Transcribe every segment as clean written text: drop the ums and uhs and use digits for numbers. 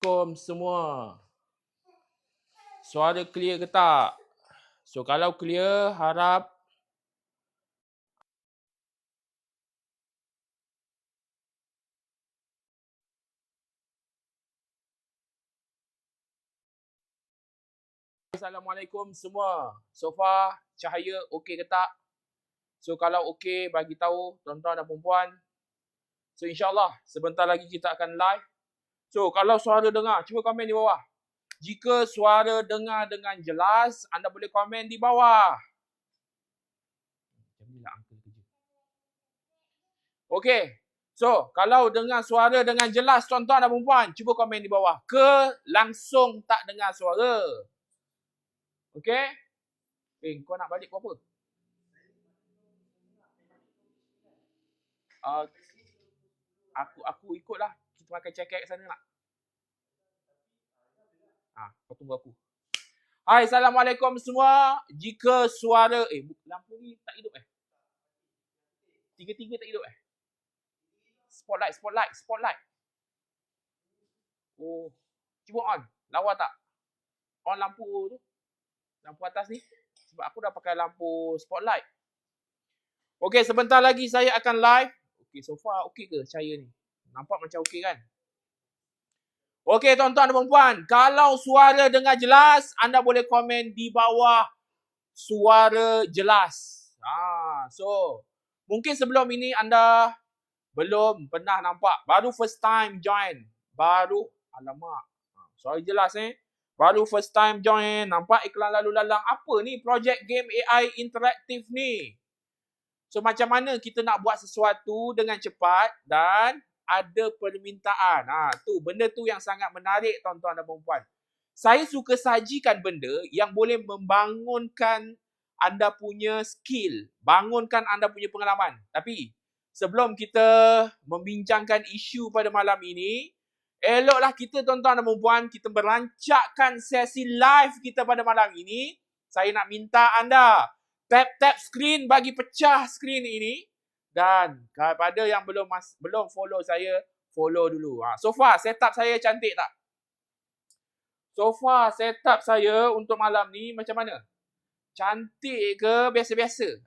Assalamualaikum semua. Suara clear ke tak? So kalau clear, harap Assalamualaikum semua. So far cahaya okey ke tak? So kalau okey, bagi tahu tuan-tuan dan puan-puan. So insyaAllah sebentar lagi kita akan live. So kalau suara dengar, cuba komen di bawah. Jika suara dengar dengan jelas, anda boleh komen di bawah. Macam inilah angka kerja. Okey. So, kalau dengar suara dengan jelas tuan-tuan dan puan-puan, cuba komen di bawah. Ke langsung tak dengar suara? Okey? Kau nak balik buat apa? Aku ikutlah. Kita makan cekek kat sana nak? Kau tunggu aku. Hai, Assalamualaikum semua. Jika suara... lampu ni tak hidup Tiga-tiga tak hidup Spotlight. Oh. Cuba on. Lawa tak? On lampu tu. Lampu atas ni. Sebab aku dah pakai lampu spotlight. Okey, sebentar lagi saya akan live. Okey, so far okey ke cahaya ni? Nampak macam okey kan? Okey, tuan-tuan dan puan-puan. Kalau suara dengar jelas, anda boleh komen di bawah suara jelas. So, mungkin sebelum ini anda belum pernah nampak. Baru first time join. Alamak. Suara jelas Baru first time join. Nampak iklan lalu lalang. Apa ni projek game AI interaktif ni? So macam mana kita nak buat sesuatu dengan cepat dan ada permintaan. Benda tu yang sangat menarik tuan-tuan dan puan-puan. Saya suka sajikan benda yang boleh membangunkan anda punya skill, bangunkan anda punya pengalaman. Tapi sebelum kita membincangkan isu pada malam ini, eloklah kita tuan-tuan dan puan-puan, kita merancakkan sesi live kita pada malam ini. Saya nak minta anda tap skrin bagi pecah skrin ini. Dan kepada yang belum follow saya, follow dulu. So far setup saya cantik tak? So far setup saya untuk malam ni macam mana? Cantik ke biasa-biasa?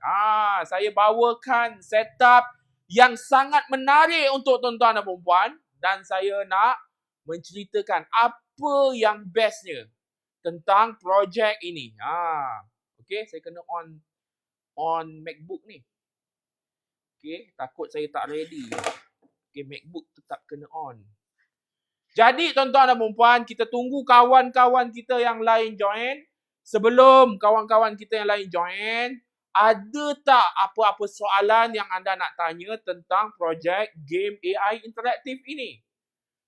Saya bawakan setup yang sangat menarik untuk tuan-tuan dan puan-puan. Dan saya nak menceritakan apa yang bestnya tentang projek ini. Okay, saya kena on MacBook ni. Okay, takut saya tak ready. Okay, MacBook tetap kena on. Jadi tuan-tuan dan puan-puan, kita tunggu kawan-kawan kita yang lain join. Sebelum kawan-kawan kita yang lain join, ada tak apa-apa soalan yang anda nak tanya tentang projek game AI interaktif ini?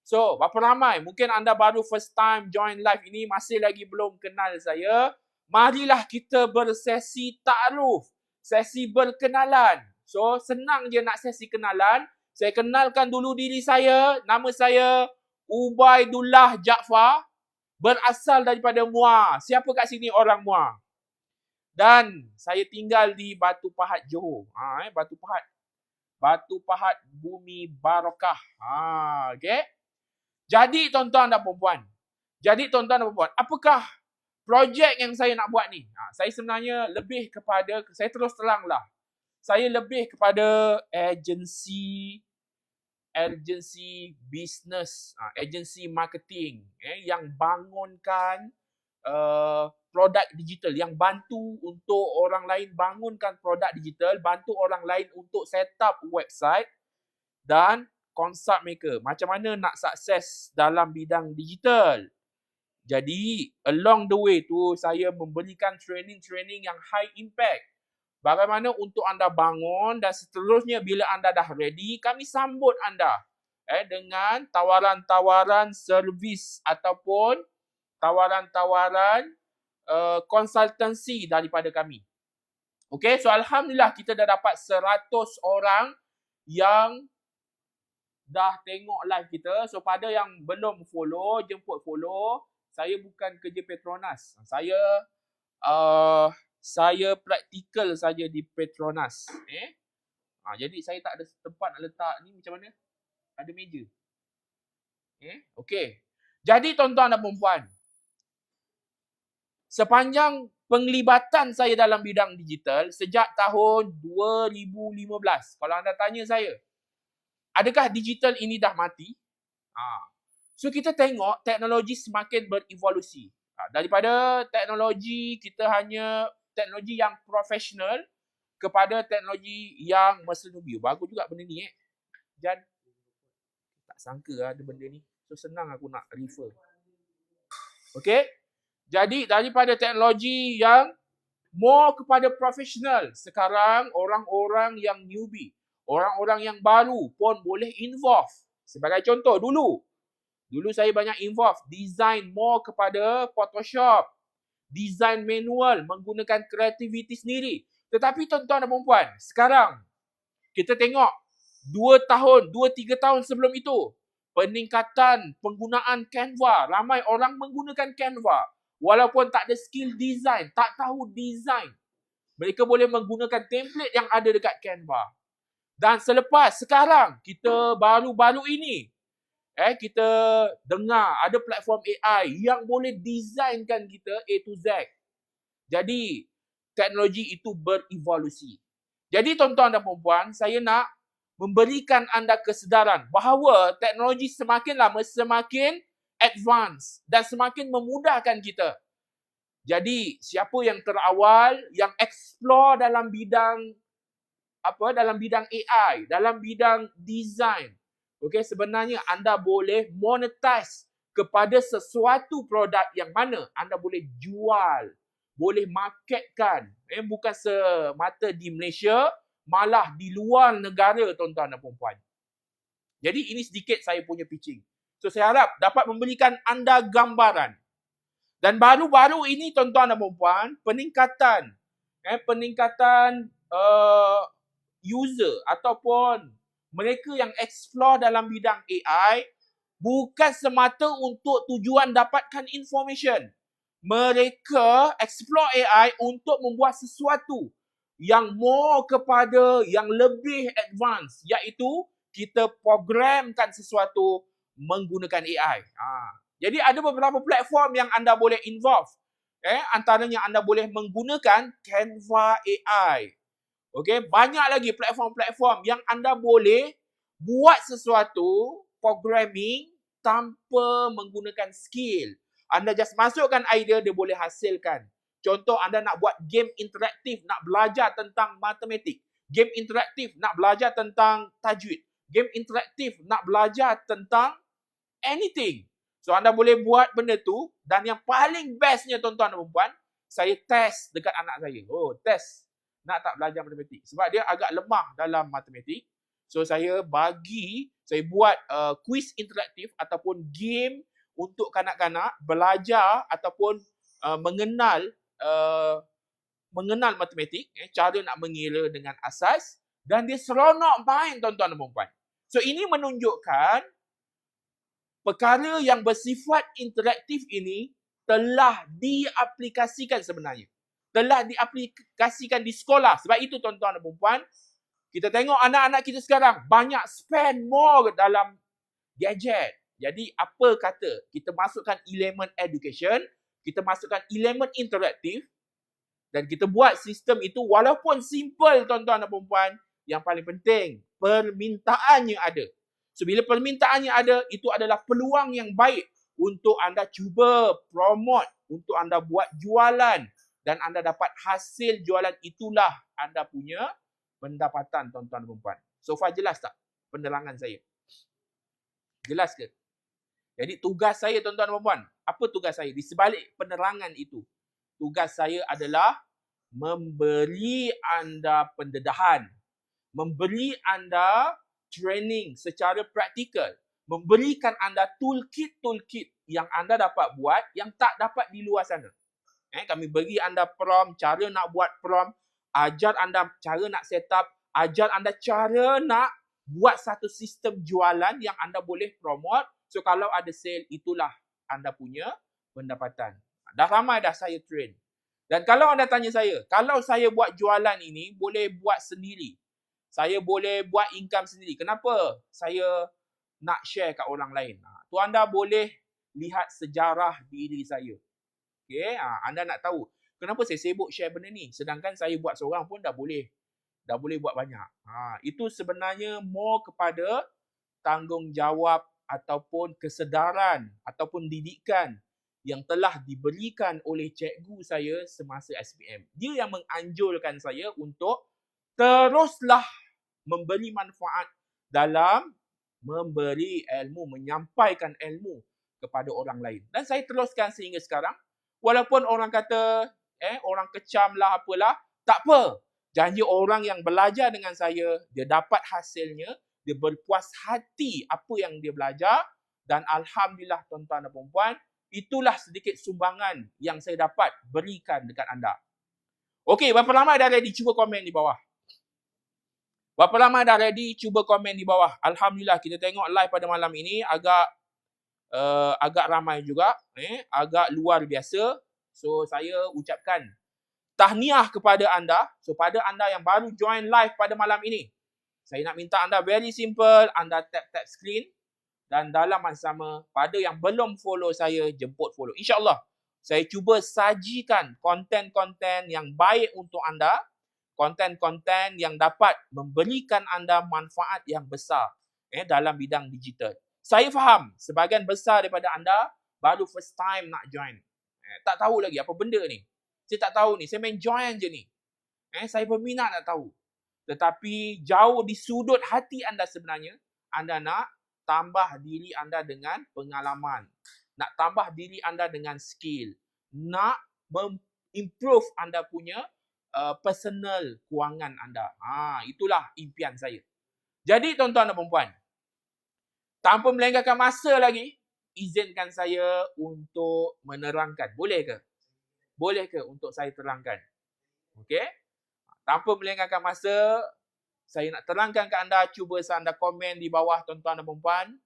So, berapa ramai? Mungkin anda baru first time join live ini, masih lagi belum kenal saya. Marilah kita bersesi ta'aruf, sesi berkenalan. So, senang je nak sesi kenalan. Saya kenalkan dulu diri saya. Nama saya Ubaidullah Jaafar. Berasal daripada Muar. Siapa kat sini orang Muar? Dan saya tinggal di Batu Pahat, Johor. Batu Pahat. Batu Pahat Bumi Barakah. Okay. Jadi tuan-tuan dan puan-puan. Apakah projek yang saya nak buat ni? Saya sebenarnya lebih kepada, saya terus teranglah. Saya lebih kepada agensi bisnes, agensi marketing yang bangunkan produk digital, yang bantu untuk orang lain bangunkan produk digital, bantu orang lain untuk set up website dan konsult mereka. Macam mana nak sukses dalam bidang digital. Jadi, along the way tu, saya memberikan training-training yang high impact. Bagaimana untuk anda bangun dan seterusnya bila anda dah ready, kami sambut anda dengan tawaran-tawaran servis ataupun tawaran-tawaran konsultansi daripada kami. Okay, so Alhamdulillah kita dah dapat 100 orang yang dah tengok live kita. So pada yang belum follow, jemput follow. Saya bukan kerja Petronas. Saya praktikal saja di Petronas. Jadi saya tak ada tempat nak letak ni macam mana? Ada meja. Okay. Jadi tuan-tuan dan puan-puan, sepanjang penglibatan saya dalam bidang digital sejak tahun 2015, kalau anda tanya saya, adakah digital ini dah mati? So kita tengok teknologi semakin berevolusi. Daripada teknologi kita hanya teknologi yang profesional kepada teknologi yang mercenary. Bagus juga benda ni Jan. Tak sangka ada benda ni. So senang aku nak refer. Okay. Jadi daripada teknologi yang more kepada profesional, sekarang orang-orang yang newbie, orang-orang yang baru pun boleh involve. Sebagai contoh, dulu saya banyak involve design more kepada Photoshop, design manual menggunakan kreativiti sendiri. Tetapi tuan-tuan dan puan-puan, sekarang kita tengok 2-3 tahun sebelum itu, peningkatan penggunaan Canva. Ramai orang menggunakan Canva. Walaupun tak ada skill design, tak tahu design, mereka boleh menggunakan template yang ada dekat Canva. Dan sekarang kita baru-baru ini kita dengar ada platform AI yang boleh designkan kita A to Z. Jadi, teknologi itu berevolusi. Jadi, tuan-tuan dan puan-puan, saya nak memberikan anda kesedaran bahawa teknologi semakin lama semakin advance dan semakin memudahkan kita. Jadi, siapa yang terawal, yang explore dalam bidang AI, dalam bidang design, okey, sebenarnya anda boleh monetize kepada sesuatu produk yang mana anda boleh jual, boleh marketkan. Bukan semata di Malaysia, malah di luar negara, tuan-tuan dan puan-puan. Jadi ini sedikit saya punya pitching. So saya harap dapat memberikan anda gambaran. Dan baru-baru ini, tuan-tuan dan puan-puan, peningkatan user ataupun mereka yang explore dalam bidang AI bukan semata untuk tujuan dapatkan information. Mereka explore AI untuk membuat sesuatu yang more kepada yang lebih advance, iaitu kita programkan sesuatu menggunakan AI. Jadi ada beberapa platform yang anda boleh involve. Antaranya anda boleh menggunakan Canva AI. Okey, banyak lagi platform-platform yang anda boleh buat sesuatu programming tanpa menggunakan skill. Anda just masukkan idea, dia boleh hasilkan. Contoh, anda nak buat game interaktif, nak belajar tentang matematik. Game interaktif, nak belajar tentang tajwid. Game interaktif, nak belajar tentang anything. So, anda boleh buat benda tu. Dan yang paling bestnya, tuan-tuan dan puan, saya test dekat anak saya. Test. Nak tak belajar matematik. Sebab dia agak lemah dalam matematik. So, saya buat quiz interaktif ataupun game untuk kanak-kanak belajar ataupun mengenal matematik, cara nak mengira dengan asas, dan dia seronok main, tuan-tuan dan puan. So, ini menunjukkan perkara yang bersifat interaktif ini telah diaplikasikan sebenarnya. Telah diaplikasikan di sekolah. Sebab itu, tuan-tuan dan puan, kita tengok anak-anak kita sekarang banyak spend more dalam gadget. Jadi, apa kata? Kita masukkan elemen education, kita masukkan elemen interaktif, dan kita buat sistem itu walaupun simple, tuan-tuan dan puan, yang paling penting, permintaannya ada. So, bila permintaannya ada, itu adalah peluang yang baik untuk anda cuba promote, untuk anda buat jualan, dan anda dapat hasil jualan, itulah anda punya pendapatan, tuan-tuan dan puan. So far jelas tak penerangan saya? Jelas ke? Jadi tugas saya, tuan-tuan dan puan, apa tugas saya di sebalik penerangan itu? Tugas saya adalah memberi anda pendedahan, memberi anda training secara praktikal, memberikan anda toolkit yang anda dapat buat yang tak dapat di luar sana. Kami bagi anda prompt, cara nak buat prompt, ajar anda cara nak set up, ajar anda cara nak buat satu sistem jualan yang anda boleh promote. So, kalau ada sale, itulah anda punya pendapatan. Dah ramai dah saya train. Dan kalau anda tanya saya, kalau saya buat jualan ini, boleh buat sendiri. Saya boleh buat income sendiri. Kenapa saya nak share kat orang lain? Tu anda boleh lihat sejarah diri saya. Okay, anda nak tahu kenapa saya sibuk share benda ni, sedangkan saya buat seorang pun dah boleh buat banyak. Itu sebenarnya more kepada tanggungjawab ataupun kesedaran ataupun didikan yang telah diberikan oleh cikgu saya semasa SPM. Dia yang menganjurkan saya untuk teruslah memberi manfaat dalam memberi ilmu, menyampaikan ilmu kepada orang lain. Dan saya teruskan sehingga sekarang. Walaupun orang kata, orang kecam lah apalah, tak apa. Janji orang yang belajar dengan saya, dia dapat hasilnya, dia berpuas hati apa yang dia belajar, dan alhamdulillah tuan-tuan dan puan-puan, itulah sedikit sumbangan yang saya dapat berikan dekat anda. Okey, berapa lama dah ready? Cuba komen di bawah. Berapa lama dah ready? Cuba komen di bawah. Alhamdulillah, kita tengok live pada malam ini agak ramai juga, agak luar biasa. So saya ucapkan tahniah kepada anda. So pada anda yang baru join live pada malam ini, saya nak minta anda very simple, anda tap screen, dan dalam masa sama pada yang belum follow saya, jemput follow. InsyaAllah saya cuba sajikan konten-konten yang baik untuk anda, konten-konten yang dapat memberikan anda manfaat yang besar dalam bidang digital. Saya faham sebahagian besar daripada anda baru first time nak join. Tak tahu lagi apa benda ni. Saya tak tahu ni. Saya main join je ni. Saya berminat nak tahu. Tetapi jauh di sudut hati anda sebenarnya, anda nak tambah diri anda dengan pengalaman. Nak tambah diri anda dengan skill. Nak improve anda punya personal kewangan anda. Itulah impian saya. Jadi tuan-tuan dan puan-puan, tanpa melengahkan masa lagi, izinkan saya untuk menerangkan. Boleh ke? Boleh ke untuk saya terangkan? Okey? Tanpa melengahkan masa, saya nak terangkan ke anda, cuba anda komen di bawah tuan-tuan dan puan-puan.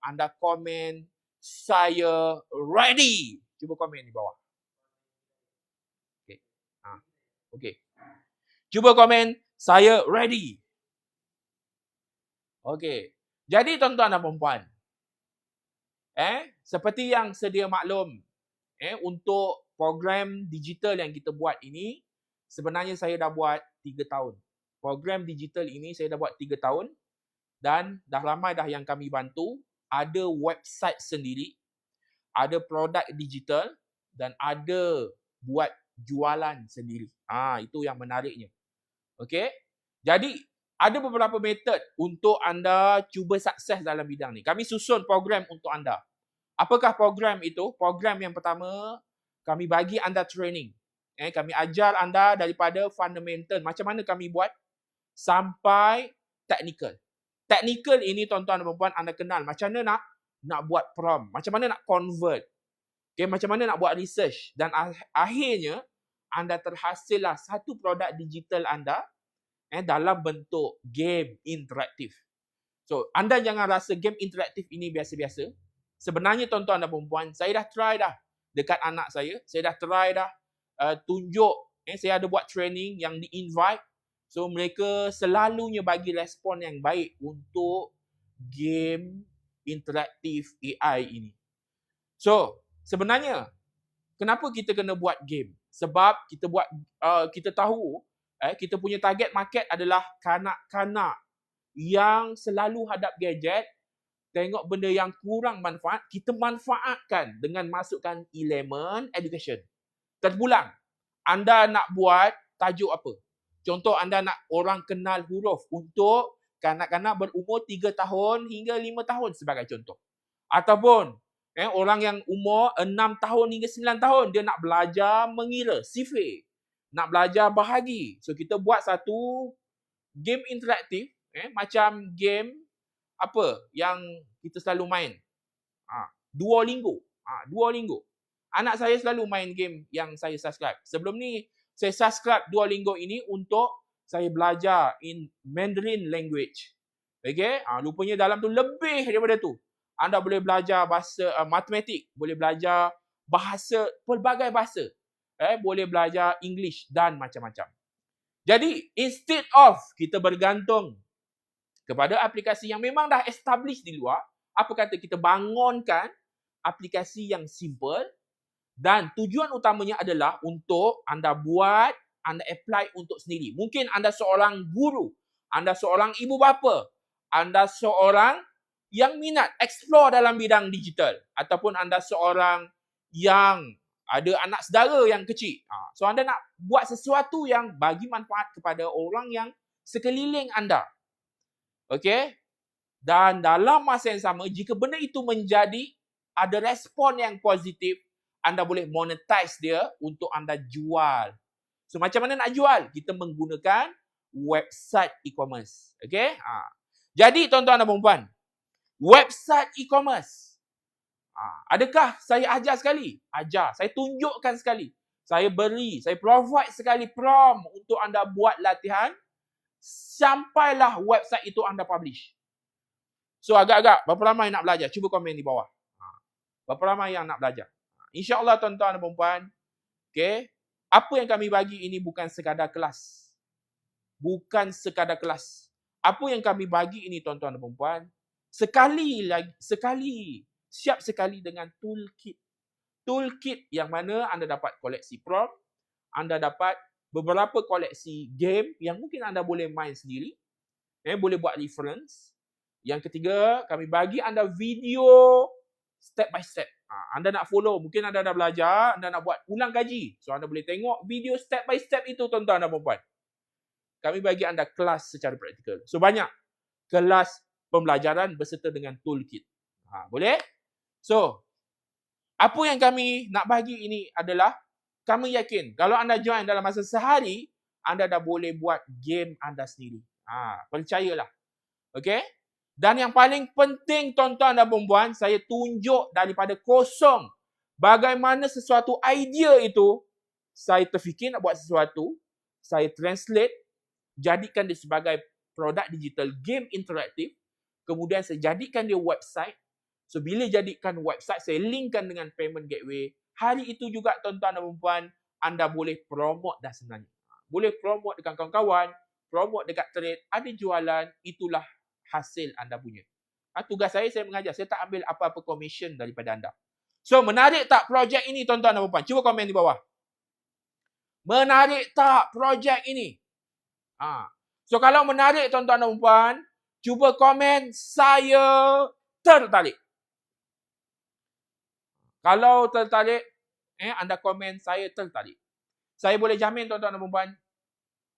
Anda komen, saya ready. Cuba komen di bawah. Okey. Okey. Cuba komen, saya ready. Okey. Jadi tuan-tuan dan puan-puan, seperti yang sedia maklum, untuk program digital yang kita buat ini, sebenarnya saya dah buat 3 tahun. Program digital ini saya dah buat 3 tahun dan dah ramai dah yang kami bantu. Ada website sendiri, ada produk digital dan ada buat jualan sendiri. Itu yang menariknya. Okey? Jadi ada beberapa metod untuk anda cuba sukses dalam bidang ni. Kami susun program untuk anda. Apakah program itu? Program yang pertama, kami bagi anda training. Kami ajar anda daripada fundamental, macam mana kami buat, sampai technical. Technical ini tuan-tuan dan puan-puan anda kenal. Macam mana nak buat prompt. Macam mana nak convert. Macam mana nak buat research. Dan akhirnya, anda terhasillah satu produk digital anda dalam bentuk game interaktif. So, anda jangan rasa game interaktif ini biasa-biasa. Sebenarnya tuan-tuan dan puan-puan, saya dah try dah dekat anak saya. Saya dah try dah tunjuk. Saya ada buat training yang di-invite. So, mereka selalunya bagi respon yang baik untuk game interaktif AI ini. So, sebenarnya, kenapa kita kena buat game? Sebab kita tahu kita punya target market adalah kanak-kanak yang selalu hadap gadget, tengok benda yang kurang manfaat, kita manfaatkan dengan masukkan elemen education. Terpulang, anda nak buat tajuk apa? Contoh anda nak orang kenal huruf untuk kanak-kanak berumur 3 tahun hingga 5 tahun sebagai contoh. Ataupun orang yang umur 6 tahun hingga 9 tahun, dia nak belajar mengira, sifir. Nak belajar bahagi. So, kita buat satu game interaktif, macam game apa yang kita selalu main. Duolingo. Duolingo. Anak saya selalu main game yang saya subscribe. Sebelum ni, saya subscribe Duolingo ini untuk saya belajar in Mandarin language. Okay? Rupanya dalam tu lebih daripada tu. Anda boleh belajar bahasa matematik, boleh belajar bahasa, pelbagai bahasa. Boleh belajar English dan macam-macam. Jadi, instead of kita bergantung kepada aplikasi yang memang dah establish di luar, apa kata kita bangunkan aplikasi yang simple dan tujuan utamanya adalah untuk anda buat, anda apply untuk sendiri. Mungkin anda seorang guru, anda seorang ibu bapa, anda seorang yang minat explore dalam bidang digital ataupun anda seorang yang ada anak saudara yang kecil. So anda nak buat sesuatu yang bagi manfaat kepada orang yang sekeliling anda. Okey? Dan dalam masa yang sama, jika benda itu menjadi ada respon yang positif, anda boleh monetize dia untuk anda jual. So macam mana nak jual? Kita menggunakan website e-commerce. Okey? Jadi tuan-tuan dan puan-puan, website e-commerce. Adakah saya ajar sekali? Ajar. Saya tunjukkan sekali. Saya provide sekali prompt untuk anda buat latihan sampailah website itu anda publish. So agak-agak, berapa ramai nak belajar? Cuba komen di bawah. Berapa ramai yang nak belajar? InsyaAllah tuan-tuan dan puan-puan, okay, apa yang kami bagi ini bukan sekadar kelas. Bukan sekadar kelas. Apa yang kami bagi ini tuan-tuan dan puan-puan, siap sekali dengan toolkit. Toolkit yang mana anda dapat koleksi prompt, anda dapat beberapa koleksi game yang mungkin anda boleh main sendiri, boleh buat reference. Yang ketiga, kami bagi anda video step by step. Anda nak follow, mungkin anda dah belajar, anda nak buat ulang kaji. So anda boleh tengok video step by step itu tuan-tuan dan puan-puan. Kami bagi anda kelas secara praktikal. So banyak kelas pembelajaran berserta dengan toolkit. Boleh? So, apa yang kami nak bagi ini adalah, kami yakin kalau anda join dalam masa sehari, anda dah boleh buat game anda sendiri. Percayalah. Okey? Dan yang paling penting tuan-tuan dan puan-puan, saya tunjuk daripada kosong bagaimana sesuatu idea itu, saya terfikir nak buat sesuatu, saya translate, jadikan dia sebagai produk digital game interaktif, kemudian saya jadikan dia website. So bila jadikan website, saya linkkan dengan payment gateway. Hari itu juga tuan-tuan dan puan-puan, anda boleh promote dah sebenarnya. Boleh promote dengan kawan-kawan, promote dekat trade, ada jualan, itulah hasil anda punya. Tugas saya mengajar. Saya tak ambil apa-apa commission daripada anda. So, menarik tak projek ini tuan-tuan dan puan-puan? Cuba komen di bawah. Menarik tak projek ini? So, kalau menarik tuan-tuan dan puan-puan, cuba komen saya tertarik. Kalau tertarik, anda komen saya tertarik. Saya boleh jamin tuan-tuan dan puan-puan,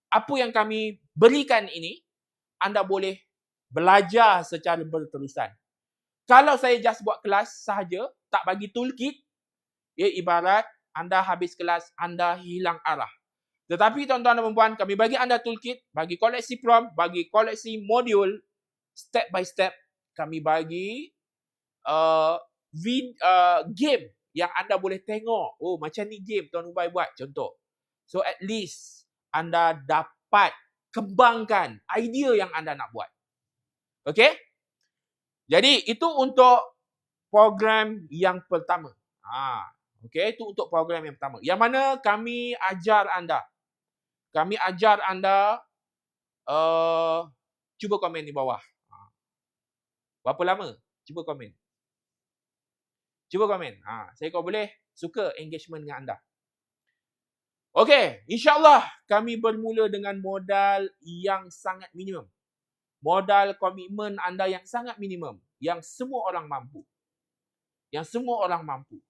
apa yang kami berikan ini, anda boleh belajar secara berterusan. Kalau saya just buat kelas sahaja, tak bagi toolkit, ibarat anda habis kelas, anda hilang arah. Tetapi tuan-tuan dan puan-puan, kami bagi anda toolkit, bagi koleksi prompt, bagi koleksi modul, step by step, kami bagi game yang anda boleh tengok. Oh, macam ni game Tuan Ubay buat, contoh. So at least anda dapat kembangkan idea yang anda nak buat. Okey? Jadi itu untuk program yang pertama. Okey, itu untuk program yang pertama. Yang mana kami ajar anda. Kami ajar anda, cuba komen di bawah. Berapa lama? Cuba komen. Cuba komen. Saya kalau boleh suka engagement dengan anda. Okey, insyaAllah kami bermula dengan modal yang sangat minimum. Modal komitmen anda yang sangat minimum. Yang semua orang mampu. Yang semua orang mampu.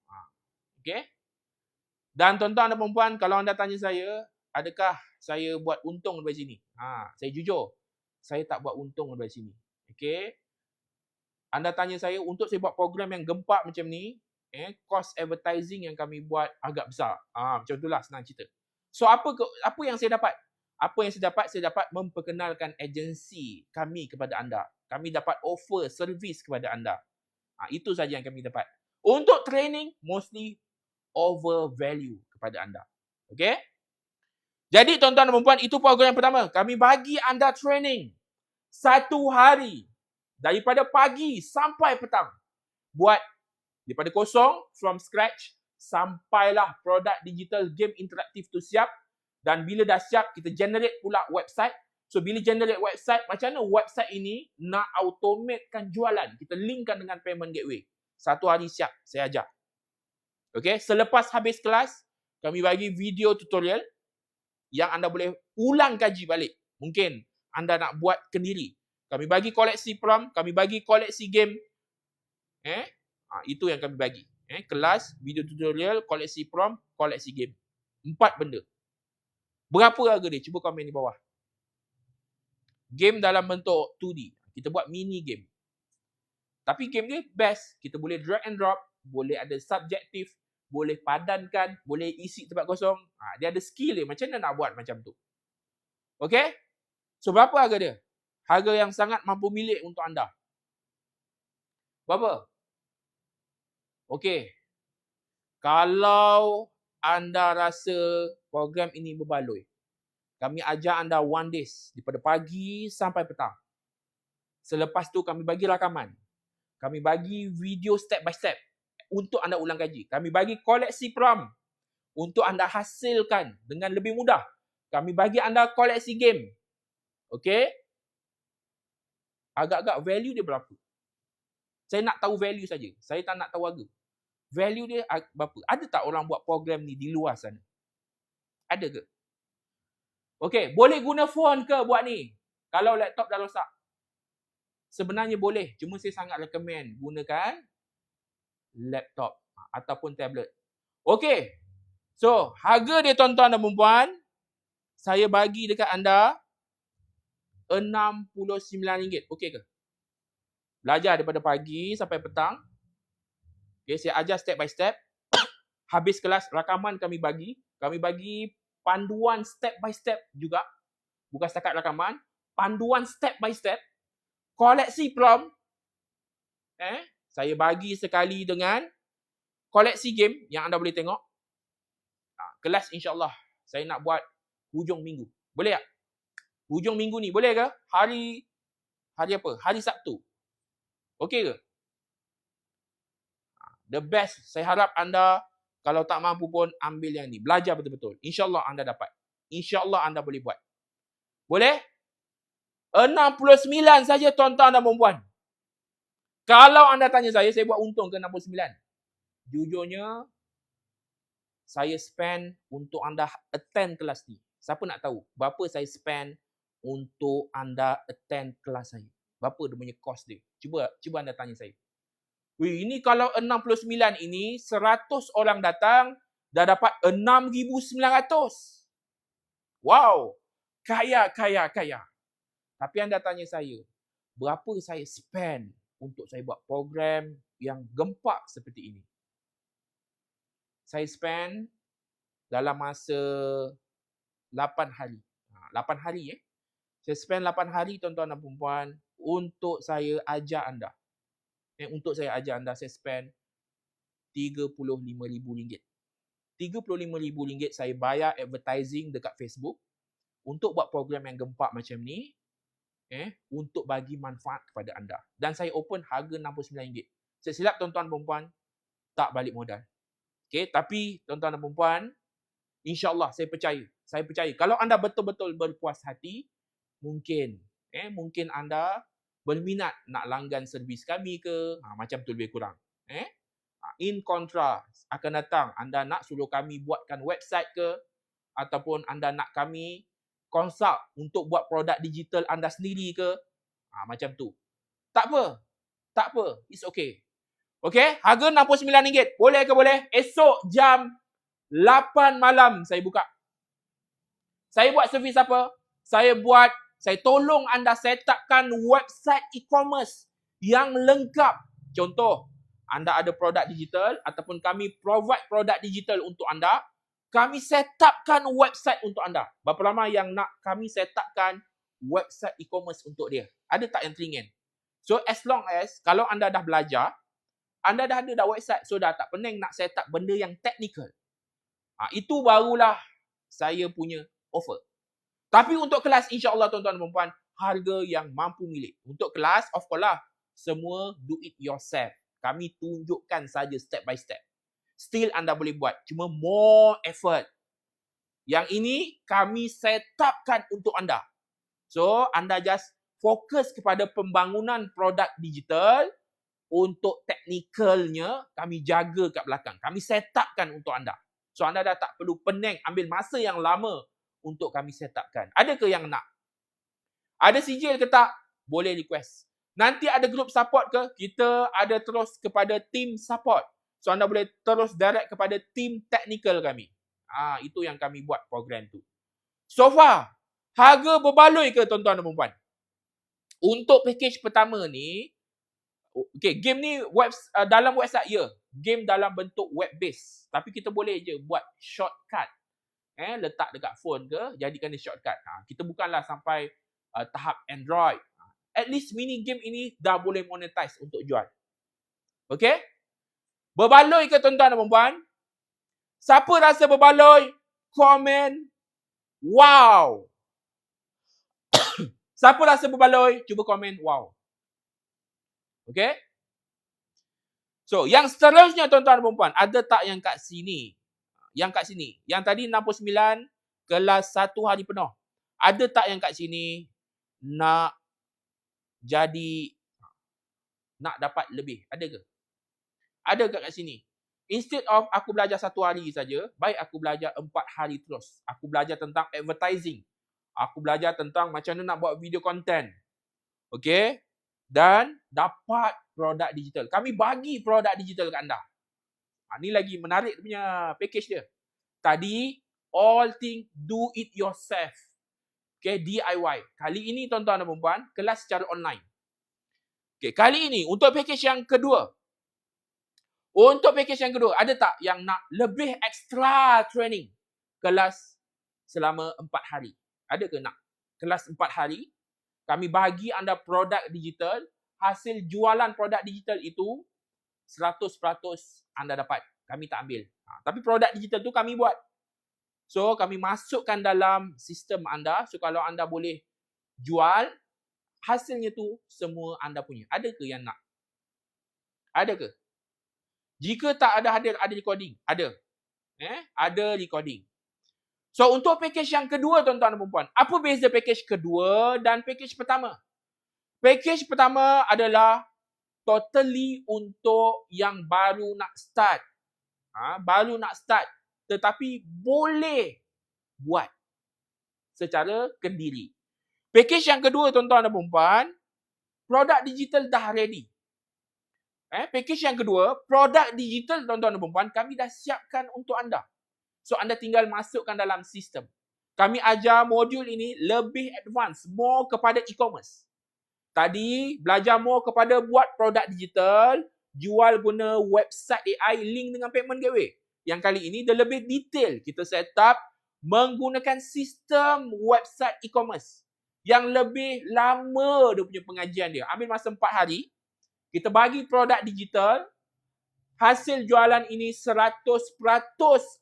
Okey? Dan tuan-tuan dan perempuan, kalau anda tanya saya, adakah saya buat untung daripada sini? Saya jujur, saya tak buat untung daripada sini. Okey? Anda tanya saya, untuk saya buat program yang gempak macam ni, cost advertising yang kami buat agak besar. Macam itulah senang cerita. So, apa yang saya dapat? Apa yang saya dapat? Saya dapat memperkenalkan agensi kami kepada anda. Kami dapat offer servis kepada anda. Itu saja yang kami dapat. Untuk training, mostly over value kepada anda. Okey? Jadi, tuan-tuan dan perempuan, itu program yang pertama. Kami bagi anda training 1 hari. Daripada pagi sampai petang. Buat daripada kosong, from scratch, sampailah produk digital game interaktif tu siap. Dan bila dah siap, kita generate pula website. So, bila generate website, macam mana website ini nak automatekan jualan? Kita linkkan dengan payment gateway. 1 hari siap saya ajar. Okey, selepas habis kelas, kami bagi video tutorial yang anda boleh ulang kaji balik. Mungkin anda nak buat kendiri. Kami bagi koleksi prom, kami bagi koleksi game. Itu yang kami bagi. Kelas, video tutorial, koleksi prom, koleksi game. 4 benda. Berapa harga dia? Cuba komen di bawah. Game dalam bentuk 2D. Kita buat mini game. Tapi game dia best. Kita boleh drag and drop, boleh ada subjektif, boleh padankan, boleh isi tempat kosong. Dia ada skill dia. Macam mana nak buat macam tu? Okay? So, berapa harga dia? Harga yang sangat mampu milik untuk anda. Berapa? Okay. Kalau anda rasa program ini berbaloi, kami ajar anda 1 days. Daripada pagi sampai petang. Selepas tu kami bagi rakaman. Kami bagi video step by step untuk anda ulang kaji. Kami bagi koleksi prom untuk anda hasilkan dengan lebih mudah. Kami bagi anda koleksi game. Okey? Agak-agak value dia berapa? Saya nak tahu value saja. Saya tak nak tahu harga. Value dia berapa? Ada tak orang buat program ni di luar sana? Ada ke? Okey, boleh guna phone ke buat ni? Kalau laptop dah rosak. Sebenarnya boleh. Cuma saya sangat recommend gunakan laptop ataupun tablet. Okey. So, harga dia tuan-tuan dan puan-puan, saya bagi dekat anda RM69. Okey ke? Belajar daripada pagi sampai petang. Okay, saya ajar step by step. Habis kelas, rakaman kami bagi. Kami bagi panduan step by step juga. Bukan setakat rakaman. Panduan step by step. Koleksi prom. Saya bagi sekali dengan koleksi game yang anda boleh tengok. Kelas insyaAllah saya nak buat hujung minggu. Boleh tak? Hujung minggu ni boleh ke? Hari apa? Hari Sabtu. Okey ke? The best. Saya harap anda kalau tak mampu pun ambil yang ni. Belajar betul-betul. InsyaAllah anda dapat. InsyaAllah anda boleh buat. Boleh? 69 saja tuan-tuan dan puan-puan. Kalau anda tanya saya buat untung ke 69? Jujurnya, saya spend untuk anda attend kelas ni. Siapa nak tahu berapa saya spend untuk anda attend kelas saya? Berapa dia punya cost dia? Cuba anda tanya saya. Wih, ini kalau 69 ini, 100 orang datang, dah dapat 6,900. Wow. Kaya. Tapi anda tanya saya, berapa saya spend untuk saya buat program yang gempak seperti ini? Saya spend dalam masa 8 hari. 8 hari Saya spend 8 hari tuan-tuan dan puan-puan untuk saya ajar anda. Untuk saya ajar anda, saya spend RM35,000. RM35,000 saya bayar advertising dekat Facebook untuk buat program yang gempak macam ni. Untuk bagi manfaat kepada anda. Dan saya open harga RM69. Saya silap tuan-tuan dan puan-puan, tak balik modal. Okay, tapi tuan-tuan dan puan-puan, insyaAllah saya percaya. Kalau anda betul-betul berpuas hati, mungkin anda berminat nak langgan servis kami ke, macam tu lebih kurang. In kontra, akan datang anda nak suruh kami buatkan website ke, ataupun anda nak kami consult untuk buat produk digital anda sendiri ke, macam tu. Tak apa. It's okay. Okay, harga RM69. Boleh ke boleh? Esok jam 8 malam saya buka. Saya buat servis apa? Saya tolong anda setupkan website e-commerce yang lengkap. Contoh, anda ada produk digital ataupun kami provide produk digital untuk anda. Kami setupkan website untuk anda. Berapa lama yang nak kami setupkan website e-commerce untuk dia? Ada tak yang teringin? So, as long as kalau anda dah belajar, anda dah ada website, so dah tak pening nak setup benda yang technical. Itu barulah saya punya offer. Tapi untuk kelas, insyaAllah tuan-tuan dan puan-puan, harga yang mampu milik. Untuk kelas, of course lah, semua do it yourself. Kami tunjukkan saja step by step. Still anda boleh buat. Cuma more effort. Yang ini kami setupkan untuk anda. So, anda just fokus kepada pembangunan produk digital untuk teknikalnya kami jaga kat belakang. Kami set upkan untuk anda. So anda dah tak perlu pening ambil masa yang lama untuk kami set upkan. Ada ke yang nak? Ada sijil ke tak? Boleh request. Nanti ada group support ke? Kita ada terus kepada team support. So anda boleh terus direct kepada team technical kami. Itu yang kami buat program tu. So far, harga berbaloi ke tuan-tuan dan puan-puan? Untuk package pertama ni, okay, game ni dalam website ya. Game dalam bentuk web base. Tapi kita boleh je buat shortcut. Letak dekat phone ke, jadikan dia shortcut. Kita bukanlah sampai tahap Android. At least mini game ini dah boleh monetize untuk jual. Okay? Berbaloi ke tuan-tuan dan puan-puan? Siapa rasa berbaloi? Komen. Wow. Siapa rasa berbaloi? Cuba komen wow. Okay? So, yang seterusnya tuan-tuan dan puan-puan, ada tak yang kat sini? Yang kat sini. Yang tadi 69 kelas 1 hari penuh. Ada tak yang kat sini nak dapat lebih? Ada ke? Ada ke kat sini? Instead of aku belajar 1 hari saja, baik aku belajar 4 hari terus. Aku belajar tentang advertising. Aku belajar tentang macam mana nak buat video content. Okay? Dan dapat produk digital. Kami bagi produk digital kat anda. Ni lagi menarik punya package dia. Tadi, all thing do it yourself. Okay, DIY. Kali ini tuan-tuan dan puan-puan, kelas secara online. Okay, kali ini untuk package yang kedua. Untuk package yang kedua, ada tak yang nak lebih extra training? Kelas selama 4 hari. Ada ke nak? Kelas 4 hari, kami bagi anda produk digital, hasil jualan produk digital itu 100% anda dapat. Kami tak ambil. Tapi produk digital tu kami buat. So, kami masukkan dalam sistem anda. So, kalau anda boleh jual, hasilnya tu semua anda punya. Ada ke yang nak? Ada ke? Jika tak ada hadir, ada recording. Ada. Ada recording. So, untuk package yang kedua, tuan-tuan dan puan-puan, apa beza package kedua dan package pertama? Package pertama adalah totally untuk yang baru nak start. Baru nak start. Tetapi boleh buat secara kendiri. Package yang kedua, tuan-tuan dan puan-puan, produk digital dah ready. Package yang kedua, produk digital, tuan-tuan dan puan-puan, kami dah siapkan untuk anda. So, anda tinggal masukkan dalam sistem. Kami ajar modul ini lebih advance, more kepada e-commerce. Tadi, belajar more kepada buat produk digital, jual guna website AI, link dengan payment gateway. Yang kali ini dia lebih detail. Kita set up menggunakan sistem website e-commerce yang lebih lama dia punya pengajian dia. Ambil masa 4 hari. Kita bagi produk digital. Hasil jualan ini 100%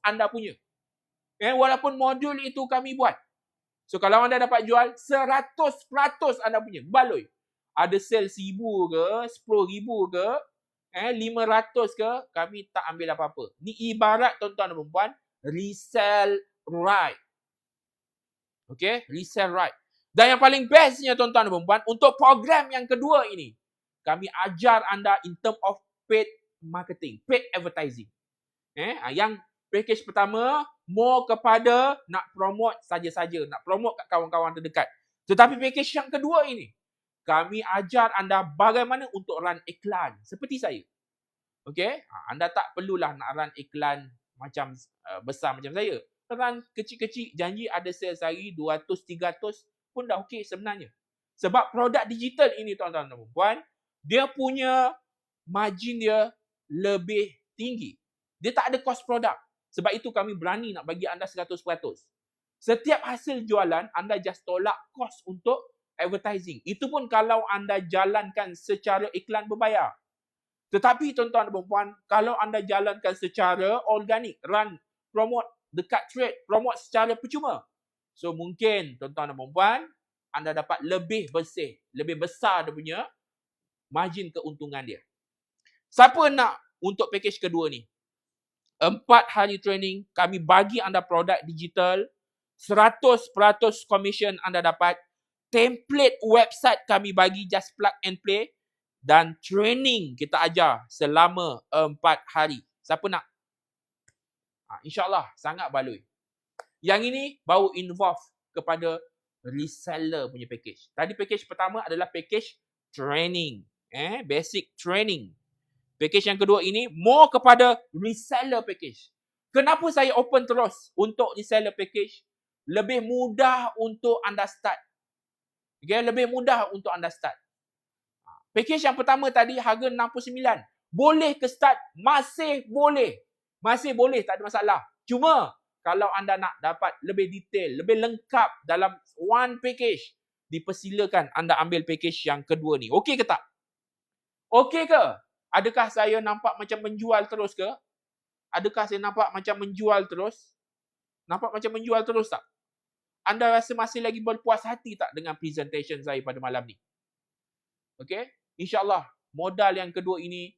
anda punya. Walaupun modul itu kami buat. So kalau anda dapat jual, 100% anda punya. Baloi. Ada sale 1,000 ke, 10,000 ke, 500 ke, kami tak ambil apa-apa. Ni ibarat tuan-tuan dan puan-puan, resell right. Okay, resell right. Dan yang paling bestnya tuan-tuan dan puan-puan, untuk program yang kedua ini, kami ajar anda in term of paid marketing, paid advertising. Yang package pertama, more kepada nak promote saja-saja, nak promote kat kawan-kawan terdekat. Tetapi package yang kedua ini, kami ajar anda bagaimana untuk run iklan seperti saya. Okay? Anda tak perlulah nak run iklan macam besar macam saya. Run kecil-kecil, janji ada sales hari 200-300 pun dah okey sebenarnya. Sebab produk digital ini tuan-tuan dan puan, dia punya margin dia lebih tinggi. Dia tak ada cost produk. Sebab itu kami berani nak bagi anda 100%. Setiap hasil jualan, anda just tolak cost untuk advertising. Itu pun kalau anda jalankan secara iklan berbayar. Tetapi tuan-tuan dan puan, kalau anda jalankan secara organik, run, promote dekat trade, promote secara percuma. So mungkin tuan-tuan dan puan, anda dapat lebih bersih, lebih besar dia punya margin keuntungan dia. Siapa nak untuk package kedua ni? 4 hari training, kami bagi anda produk digital, 100% commission anda dapat. Template website kami bagi, just plug and play. dan training kita ajar selama 4 hari. Siapa nak? InsyaAllah sangat baloi. Yang ini baru involve kepada reseller punya package. Tadi package pertama adalah package training. Basic training. Package yang kedua ini more kepada reseller package. Kenapa saya open terus untuk reseller package? Lebih mudah untuk anda start. Okay, lebih mudah untuk anda start. Package yang pertama tadi harga 69. Boleh ke start? Masih boleh. Masih boleh, tak ada masalah. Cuma kalau anda nak dapat lebih detail, lebih lengkap dalam one package, dipersilakan anda ambil package yang kedua ni. Okey ke tak? Okey ke? Adakah saya nampak macam menjual terus ke? Adakah saya nampak macam menjual terus? Nampak macam menjual terus tak? Anda rasa masih lagi berpuas hati tak dengan presentation saya pada malam ni? Okey? InsyaAllah modal yang kedua ini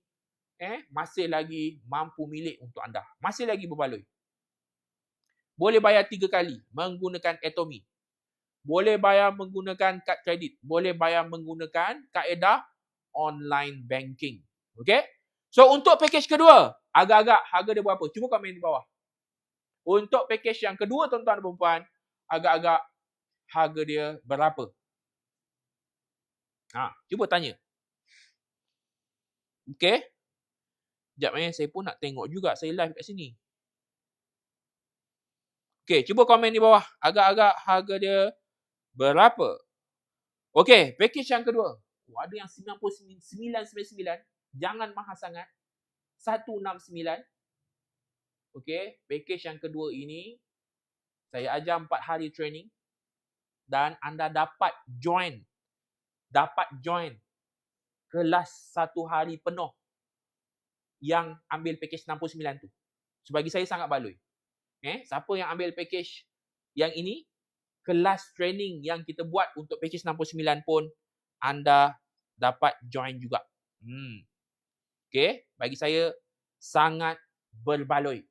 masih lagi mampu milik untuk anda. Masih lagi berbaloi. Boleh bayar 3 kali menggunakan Atomy. Boleh bayar menggunakan kad kredit. Boleh bayar menggunakan kaedah online banking. Okey? So untuk package kedua, agak-agak harga dia berapa? Cuba komen di bawah. Untuk package yang kedua tuan-tuan dan puan-puan, agak-agak harga dia berapa? Cuba tanya. Okey? Sekejap saya pun nak tengok juga saya live kat sini. Okey, cuba komen di bawah. Agak-agak harga dia berapa? Okey, package yang kedua. Ada yang 99.99. Jangan mahal sangat. 169. Okey, package yang kedua ini saya ajar 4 hari training dan anda dapat join kelas 1 hari penuh yang ambil package 69 tu. So bagi saya sangat baloi. Siapa yang ambil package yang ini, kelas training yang kita buat untuk package 69 pun anda dapat join juga. Okey, bagi saya sangat berbaloi.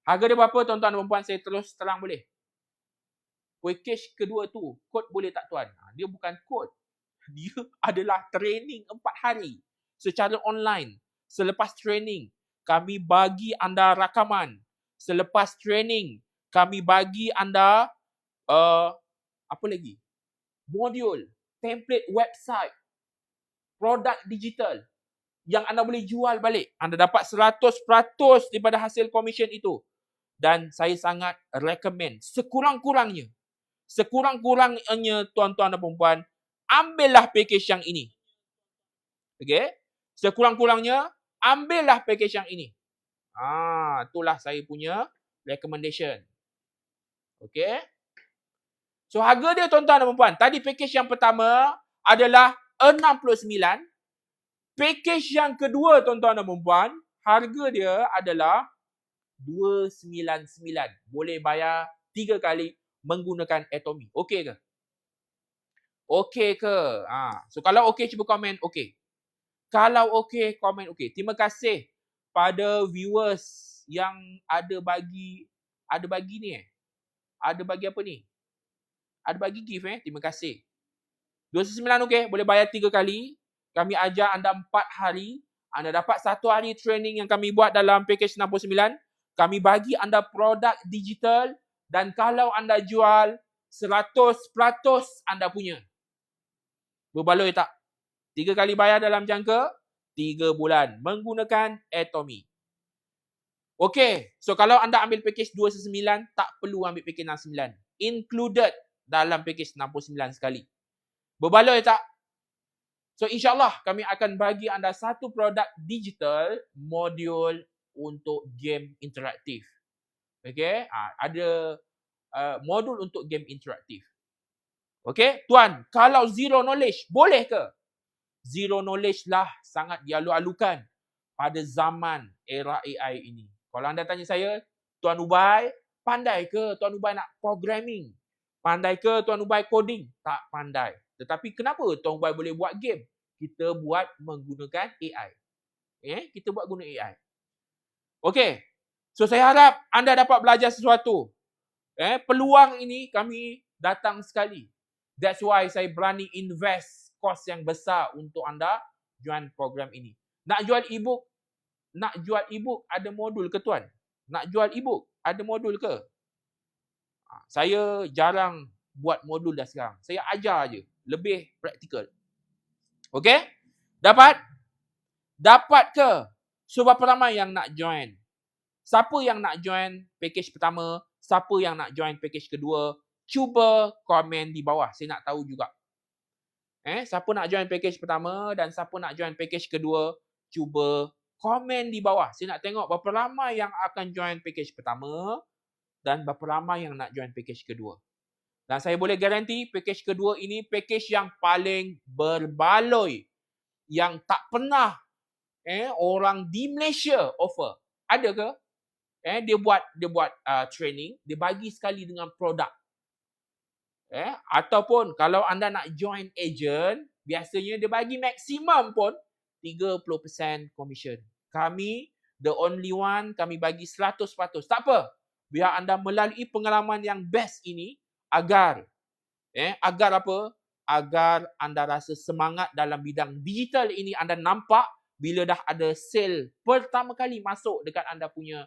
Harga dia berapa tuan-tuan dan puan-puan? Saya terus terang boleh. Package kedua tu, kod boleh tak tuan? Dia bukan kod. Dia adalah training 4 hari secara online. Selepas training, kami bagi anda rakaman. Selepas training, kami bagi anda apa lagi? Modul, template website, produk digital yang anda boleh jual balik. Anda dapat 100% daripada hasil komisen itu. Dan saya sangat recommend sekurang-kurangnya tuan-tuan dan puan-puan, ambillah package yang ini. Okey? Sekurang-kurangnya ambillah package yang ini. Itulah saya punya recommendation. Okey? So harga dia tuan-tuan dan puan-puan, tadi package yang pertama adalah 69. Package yang kedua tuan-tuan dan puan-puan, harga dia adalah 299. Boleh bayar 3 kali menggunakan Atomy. Okey ke? Okey ke? So kalau okey cuba komen okey. Kalau okey, komen okey. Terima kasih pada viewers yang ada bagi ni Ada bagi apa ni? Ada bagi gift Terima kasih. 299 okey, boleh bayar 3 kali. Kami ajar anda 4 hari. Anda dapat 1 hari training yang kami buat dalam package 69. Kami bagi anda produk digital dan kalau anda jual 100% anda punya. Berbaloi tak? 3 kali bayar dalam jangka 3 bulan menggunakan Atomy. Okey, so kalau anda ambil package 299, tak perlu ambil package 69. Included dalam package 69 sekali. Berbaloi tak? So insyaAllah kami akan bagi anda 1 produk digital modul untuk game interaktif. Okey, ada modul untuk game interaktif. Okey, tuan, kalau zero knowledge, boleh ke? Zero knowledge lah sangat dialu-alukan pada zaman era AI ini. Kalau anda tanya saya, Tuan Ubay, pandai ke Tuan Ubay nak programming? Pandai ke Tuan Ubay coding? Tak pandai. Tetapi kenapa Tuan Ubay boleh buat game? Kita buat menggunakan AI. Kita buat guna AI. Okey. So saya harap anda dapat belajar sesuatu. Peluang ini kami datang sekali. That's why saya berani invest kos yang besar untuk anda join program ini. Nak jual e-book ada modul ke tuan? Nak jual e-book ada modul ke? Saya jarang buat modul dah sekarang. Saya ajar je. Lebih praktikal. Okey? Dapat? Dapat ke? So, berapa ramai yang nak join? Siapa yang nak join package pertama? Siapa yang nak join package kedua? Cuba komen di bawah. Saya nak tahu juga. Siapa nak join package pertama dan siapa nak join package kedua? Cuba komen di bawah. Saya nak tengok berapa ramai yang akan join package pertama dan berapa ramai yang nak join package kedua. Dan saya boleh garanti package kedua ini package yang paling berbaloi. Yang tak pernah orang di Malaysia offer. Ada ke? Dia buat training, dia bagi sekali dengan produk. Ataupun kalau anda nak join agent, biasanya dia bagi maksimum pun 30% commission. Kami, the only one, kami bagi 100%. Tak apa. Biar anda melalui pengalaman yang best ini, agar apa? Agar anda rasa semangat dalam bidang digital ini. Anda nampak bila dah ada sale pertama kali masuk dekat anda punya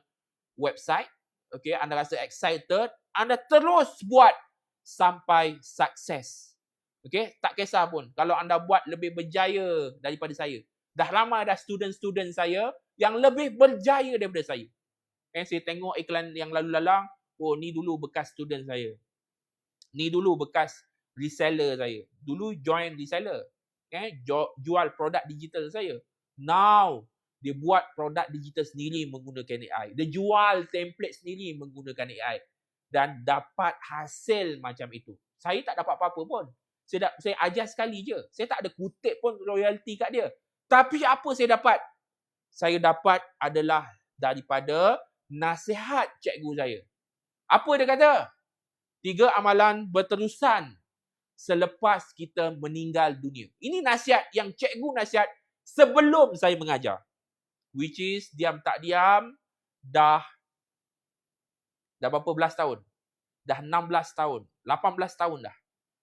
website. Okay, anda rasa excited. Anda terus buat sampai sukses. Okay, tak kisah pun. Kalau anda buat lebih berjaya daripada saya. Dah ramai dah student-student saya yang lebih berjaya daripada saya. Saya tengok iklan yang lalu-lalang. Oh, ni dulu bekas student saya. Ni dulu bekas reseller saya. Dulu join reseller. Jual produk digital saya. Now, dia buat produk digital sendiri menggunakan AI. Dia jual template sendiri menggunakan AI. Dan dapat hasil macam itu. Saya tak dapat apa-apa pun. Saya ajar sekali je. Saya tak ada kutip pun royalty kat dia. Tapi apa saya dapat? Saya dapat adalah daripada nasihat cikgu saya. Apa dia kata? 3 amalan berterusan selepas kita meninggal dunia. Ini nasihat yang cikgu nasihat sebelum saya mengajar. Which is diam tak diam dah berapa belas tahun? Dah 16 tahun. 18 tahun dah.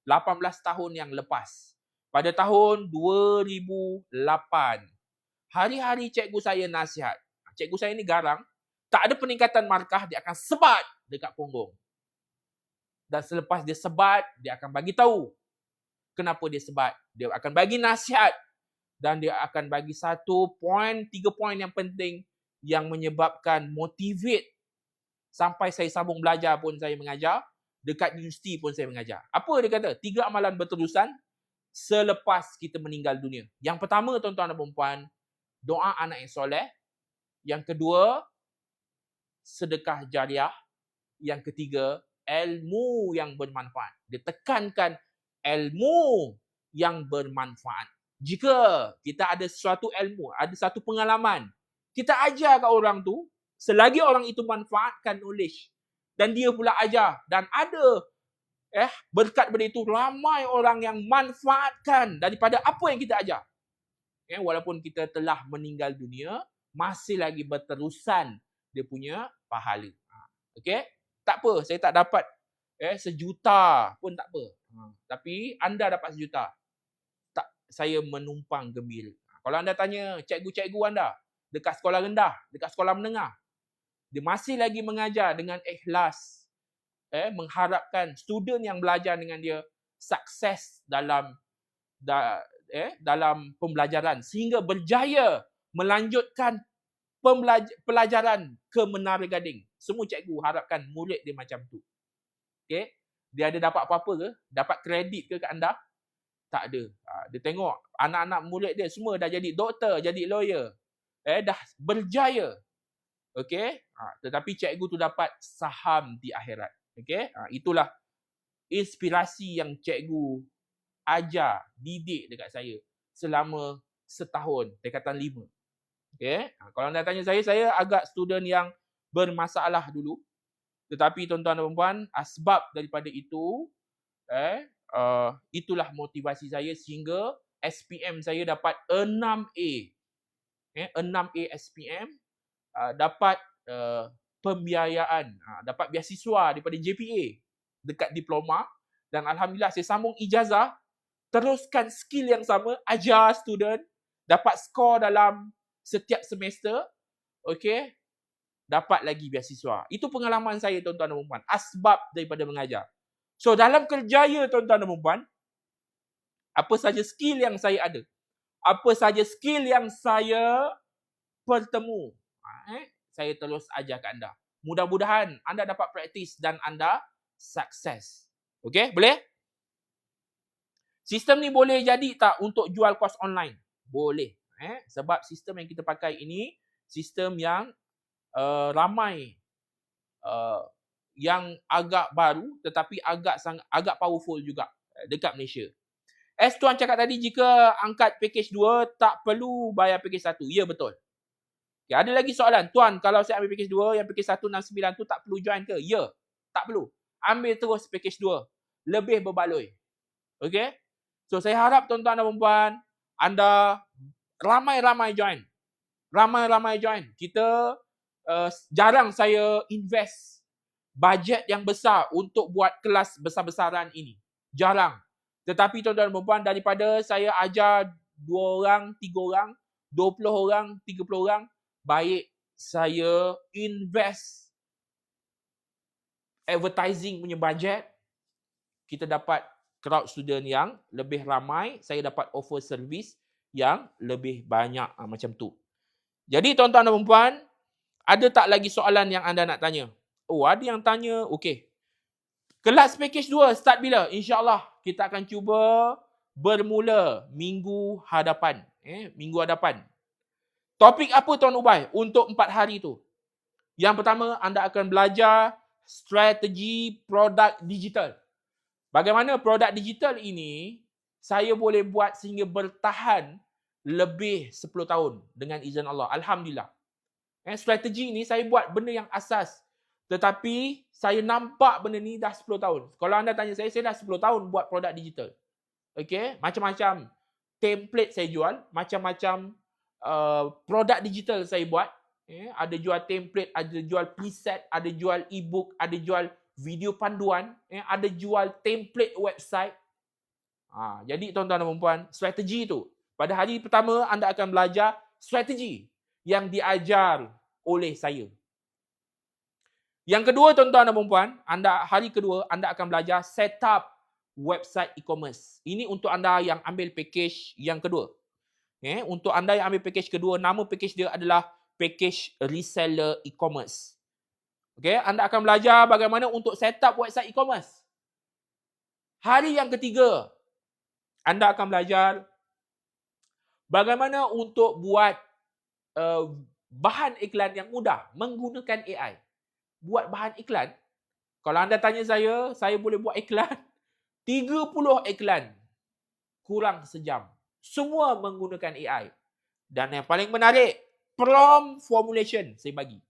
18 tahun yang lepas. Pada tahun 2008. Hari-hari cikgu saya nasihat. Cikgu saya ni garang. Tak ada peningkatan markah, dia akan sebat dekat punggung. Dan selepas dia sebat, dia akan bagi tahu kenapa dia sebat. Dia akan bagi nasihat. Dan dia akan bagi 1 poin, 3 poin yang penting yang menyebabkan motivate. Sampai saya sambung belajar pun saya mengajar. Dekat universiti pun saya mengajar. Apa dia kata? 3 amalan berterusan selepas kita meninggal dunia. Yang pertama, tuan-tuan dan puan-puan, doa anak yang soleh. Yang kedua, sedekah jariah. Yang ketiga, ilmu yang bermanfaat. Dia tekankan ilmu yang bermanfaat. Jika kita ada sesuatu ilmu, ada satu pengalaman, kita ajar kat orang tu, selagi orang itu manfaatkan knowledge dan dia pula ajar dan ada berkat daripada itu ramai orang yang manfaatkan daripada apa yang kita ajar. Walaupun kita telah meninggal dunia, masih lagi berterusan dia punya pahala. Okey? Tak apa, saya tak dapat sejuta pun tak apa. Tapi anda dapat sejuta. Tak, saya menumpang gembira. Kalau anda tanya cikgu-cikgu anda dekat sekolah rendah, dekat sekolah menengah, dia masih lagi mengajar dengan ikhlas. Mengharapkan student yang belajar dengan dia sukses dalam pembelajaran sehingga berjaya melanjutkan pelajaran ke Menara Gading. Semua cikgu harapkan murid dia macam tu. Okay? Dia ada dapat apa-apa ke? Dapat kredit ke kat anda? Tak ada. Dia tengok anak-anak murid dia semua dah jadi doktor, jadi lawyer. Dah berjaya. Okey? Tetapi cikgu tu dapat saham di akhirat. Okey? Itulah inspirasi yang cikgu ajar, didik dekat saya selama setahun, dekatan 5. Okey? Kalau anda tanya saya agak student yang bermasalah dulu. Tetapi tuan-tuan dan puan-puan, asbab daripada itu, itulah motivasi saya sehingga SPM saya dapat 6A. 6A SPM. Dapat pembiayaan, dapat beasiswa daripada JPA dekat diploma dan alhamdulillah saya sambung ijazah, teruskan skill yang sama, ajar student dapat skor dalam setiap semester, okey, dapat lagi beasiswa. Itu pengalaman saya tuan-tuan dan puan, asbab daripada mengajar. So dalam kerjaya tuan-tuan dan puan, apa saja skill yang saya ada, apa saja skill yang saya bertemu, saya terus ajar kat anda. Mudah-mudahan anda dapat praktis dan anda sukses. Okey, boleh? Sistem ni boleh jadi tak untuk jual kos online? Boleh. Sebab sistem yang kita pakai ini sistem yang ramai yang agak baru tetapi agak powerful juga dekat Malaysia. Tuan cakap tadi jika angkat package 2 tak perlu bayar package 1. Ya, betul. Okay, ada lagi soalan. Tuan, kalau saya ambil package 2, yang package 169 tu tak perlu join ke? Ya, tak perlu. Ambil terus package 2. Lebih berbaloi. Okey? So, saya harap tuan-tuan dan puan, anda ramai-ramai join. Ramai-ramai join. Kita jarang saya invest bajet yang besar untuk buat kelas besar-besaran ini. Jarang. Tetapi tuan-tuan dan puan, daripada saya ajar 2 orang, 3 orang, 20 orang, 30 orang, baik saya invest advertising punya bajet, kita dapat crowd student yang lebih ramai, saya dapat offer servis yang lebih banyak, macam tu. Jadi tuan-tuan dan puan, ada tak lagi soalan yang anda nak tanya? Oh, ada yang tanya, okey. Kelas package 2 start bila? InsyaAllah kita akan cuba bermula minggu hadapan. Minggu hadapan. Topik apa Tuan Ubay untuk 4 hari tu? Yang pertama, anda akan belajar strategi produk digital. Bagaimana produk digital ini saya boleh buat sehingga bertahan lebih 10 tahun dengan izin Allah. Alhamdulillah. Strategi ni saya buat benda yang asas. Tetapi saya nampak benda ni dah 10 tahun. Kalau anda tanya saya dah 10 tahun buat produk digital. Okey, macam-macam template saya jual, macam-macam produk digital saya buat. Ada jual template, ada jual preset, ada jual e-book, ada jual video panduan, ada jual template website. Jadi tuan-tuan dan puan, strategi tu. Pada hari pertama anda akan belajar strategi yang diajar oleh saya. Yang kedua tuan-tuan dan puan, hari kedua anda akan belajar setup website e-commerce. Ini untuk anda yang ambil package yang kedua. Untuk anda yang ambil package kedua, nama package dia adalah package reseller e-commerce. Okay, anda akan belajar bagaimana untuk setup website e-commerce. Hari yang ketiga, anda akan belajar bagaimana untuk buat bahan iklan yang mudah menggunakan AI. Buat bahan iklan, kalau anda tanya saya boleh buat iklan 30 iklan kurang sejam. Semua menggunakan AI. Dan yang paling menarik, prompt formulation saya bagi.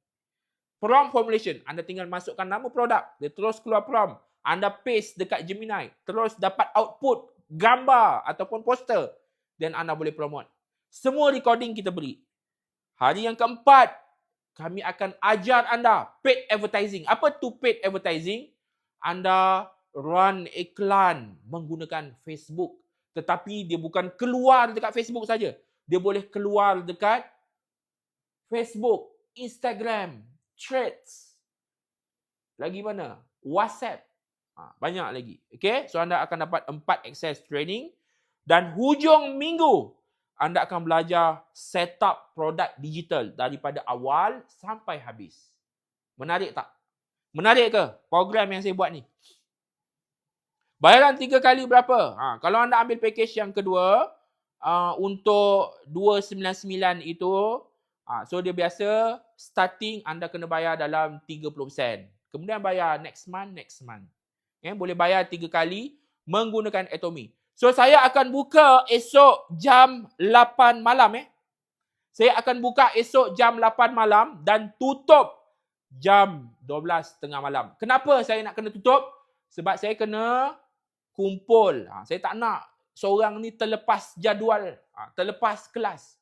Prompt formulation, anda tinggal masukkan nama produk, dia terus keluar prompt. Anda paste dekat Gemini, terus dapat output gambar ataupun poster, dan anda boleh promote. Semua recording kita beri. Hari yang keempat, kami akan ajar anda paid advertising. Apa tu paid advertising? Anda run iklan menggunakan Facebook. Tetapi dia bukan keluar dekat Facebook saja. Dia boleh keluar dekat Facebook, Instagram, Threads. Lagi mana? WhatsApp. Banyak lagi. Okay? So anda akan dapat 4 access training. Dan hujung minggu, anda akan belajar setup produk digital daripada awal sampai habis. Menarik tak? Menarik ke program yang saya buat ni? Bayaran 3 kali berapa? Kalau anda ambil package yang kedua, untuk 299 itu, so dia biasa starting anda kena bayar dalam 30%. Kemudian bayar next month. Boleh bayar 3 kali menggunakan Atomy. So saya akan buka esok jam 8 malam. Saya akan buka esok jam 8 malam dan tutup jam 12.30 malam. Kenapa saya nak kena tutup? Sebab saya kena kumpul. Saya tak nak seorang ni terlepas jadual, terlepas kelas.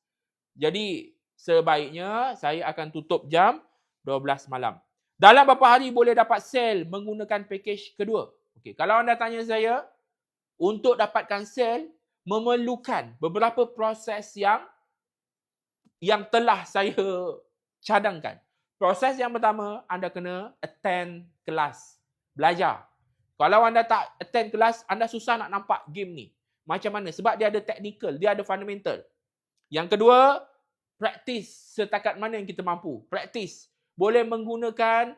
Jadi sebaiknya saya akan tutup jam 12 malam. Dalam berapa hari boleh dapat sale menggunakan package kedua? Okey, kalau anda tanya saya, untuk dapatkan sale memerlukan beberapa proses yang yang telah saya cadangkan. Proses yang pertama, anda kena attend kelas, belajar. Kalau anda tak attend kelas, anda susah nak nampak game ni. Macam mana? Sebab dia ada technical, dia ada fundamental. Yang kedua, practice setakat mana yang kita mampu. Practice. Boleh menggunakan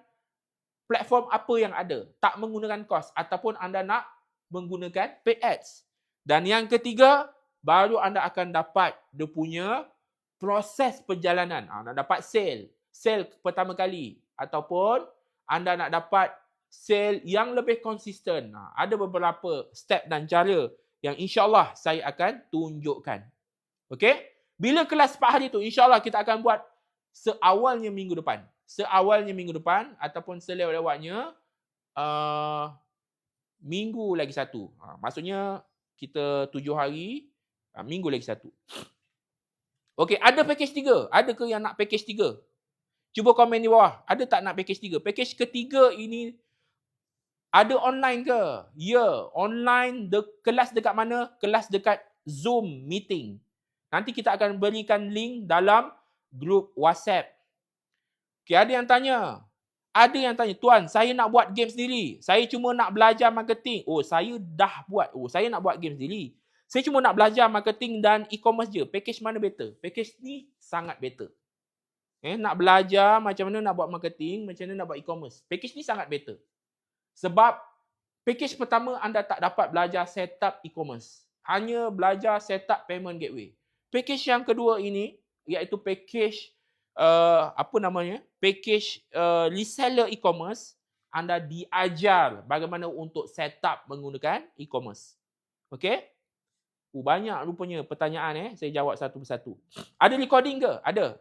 platform apa yang ada. Tak menggunakan kos. Ataupun anda nak menggunakan paid ads. Dan yang ketiga, baru anda akan dapat dia punya proses perjalanan. Nak dapat sale pertama kali. Ataupun anda nak dapat sale yang lebih konsisten. Ada beberapa step dan cara yang insyaAllah saya akan tunjukkan. Okey? Bila kelas 4 hari tu, insyaAllah kita akan buat seawalnya minggu depan. Ataupun selewat-lewatnya minggu lagi satu. Maksudnya kita 7 hari, minggu lagi satu. Okey, ada package 3. Ada ke yang nak package 3? Cuba komen di bawah. Ada tak nak package 3? Package ketiga ini ada online ke? Ya, online. Kelas dekat mana? Kelas dekat Zoom meeting. Nanti kita akan berikan link dalam grup WhatsApp. Okay, ada yang tanya, Tuan, saya nak buat game sendiri. Saya cuma nak belajar marketing. Oh, saya dah buat. Oh, saya nak buat game sendiri. Saya cuma nak belajar marketing dan e-commerce je. Package mana better? Package ni sangat better. Nak belajar macam mana nak buat marketing, macam mana nak buat e-commerce. Package ni sangat better. Sebab package pertama anda tak dapat belajar setup e-commerce. Hanya belajar setup payment gateway. Package yang kedua ini iaitu package package reseller e-commerce. Anda diajar bagaimana untuk setup menggunakan e-commerce. Okey? Banyak rupanya pertanyaan saya jawab satu persatu. Ada recording ke? Ada.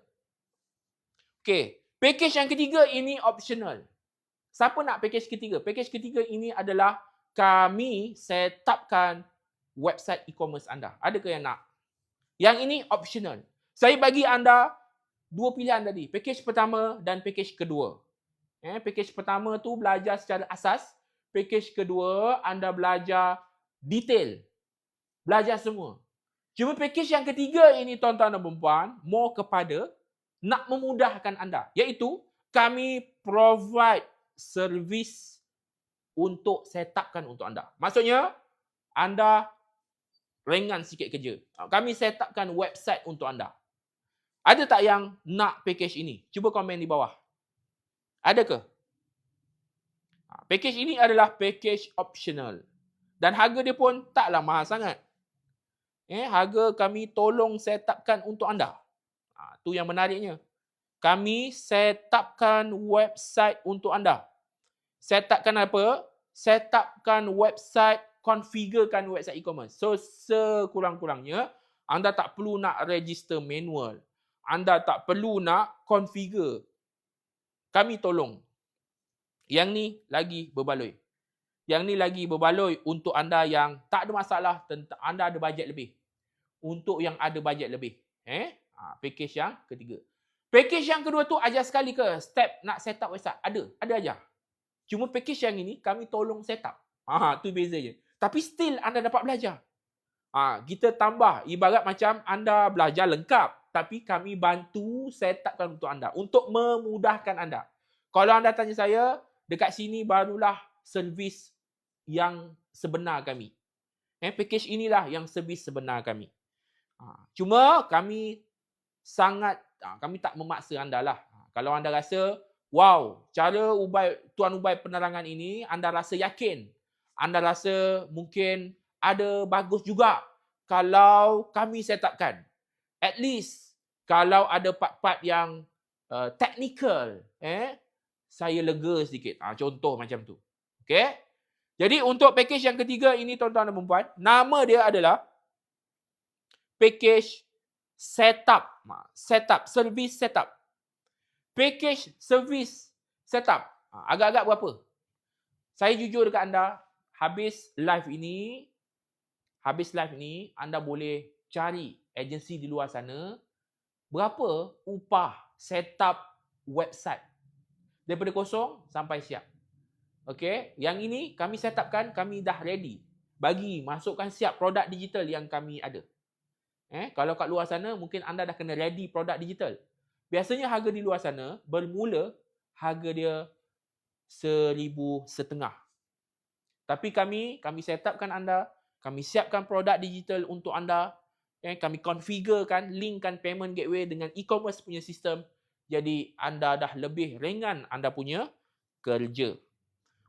Okey, package yang ketiga ini optional. Siapa nak package ketiga? Package ketiga ini adalah kami setupkan website e-commerce anda. Ada ke yang nak? Yang ini optional. Saya bagi anda dua pilihan tadi. Package pertama dan package kedua. Package pertama tu belajar secara asas. Package kedua anda belajar detail. Belajar semua. Cuma package yang ketiga ini tuan-tuan dan puan-puan more kepada nak memudahkan anda. Iaitu kami provide servis untuk setupkan untuk anda. Maksudnya anda ringan sikit kerja. Kami setupkan website untuk anda. Ada tak yang nak package ini? Cuba komen di bawah. Ada ke? Package ini adalah package optional. Dan harga dia pun taklah mahal sangat. Harga kami tolong setupkan untuk anda. Tu yang menariknya. Kami setupkan website untuk anda. Setupkan apa? Setupkan website, configurekan website e-commerce. So, sekurang-kurangnya, anda tak perlu nak register manual. Anda tak perlu nak configure. Kami tolong. Yang ni lagi berbaloi. Yang ni lagi berbaloi untuk anda yang tak ada masalah tentang anda ada bajet lebih. Untuk yang ada bajet lebih. Package yang ketiga. Package yang kedua tu ajar sekali ke step nak set up website? Ada ajar. Cuma package yang ini kami tolong set up. Tu beza je. Tapi still anda dapat belajar. Kita tambah ibarat macam anda belajar lengkap, tapi kami bantu set upkan untuk anda untuk memudahkan anda. Kalau anda tanya saya, dekat sini barulah servis yang sebenar kami. Package inilah yang servis sebenar kami. Cuma kami kami tak memaksa anda lah. Kalau anda rasa, wow, cara Tuan Ubay penerangan ini, anda rasa yakin. Anda rasa mungkin ada bagus juga kalau kami setupkan. At least, kalau ada part-part yang technical, saya lega sedikit. Contoh macam tu. Okay? Jadi, untuk package yang ketiga ini, tuan-tuan dan puan-puan, nama dia adalah package setup, service setup. Package service setup. Agak-agak berapa? Saya jujur dekat anda, habis live ini, anda boleh cari agensi di luar sana, berapa upah setup website. Daripada kosong sampai siap. Okey, yang ini kami setupkan, kami dah ready. Masukkan siap produk digital yang kami ada. Kalau kat luar sana mungkin anda dah kena ready produk digital. Biasanya harga di luar sana bermula harga dia 1,500. Tapi kami set upkan anda, kami siapkan produk digital untuk anda, kami configurekan, linkkan payment gateway dengan e-commerce punya sistem. Jadi anda dah lebih ringan anda punya kerja.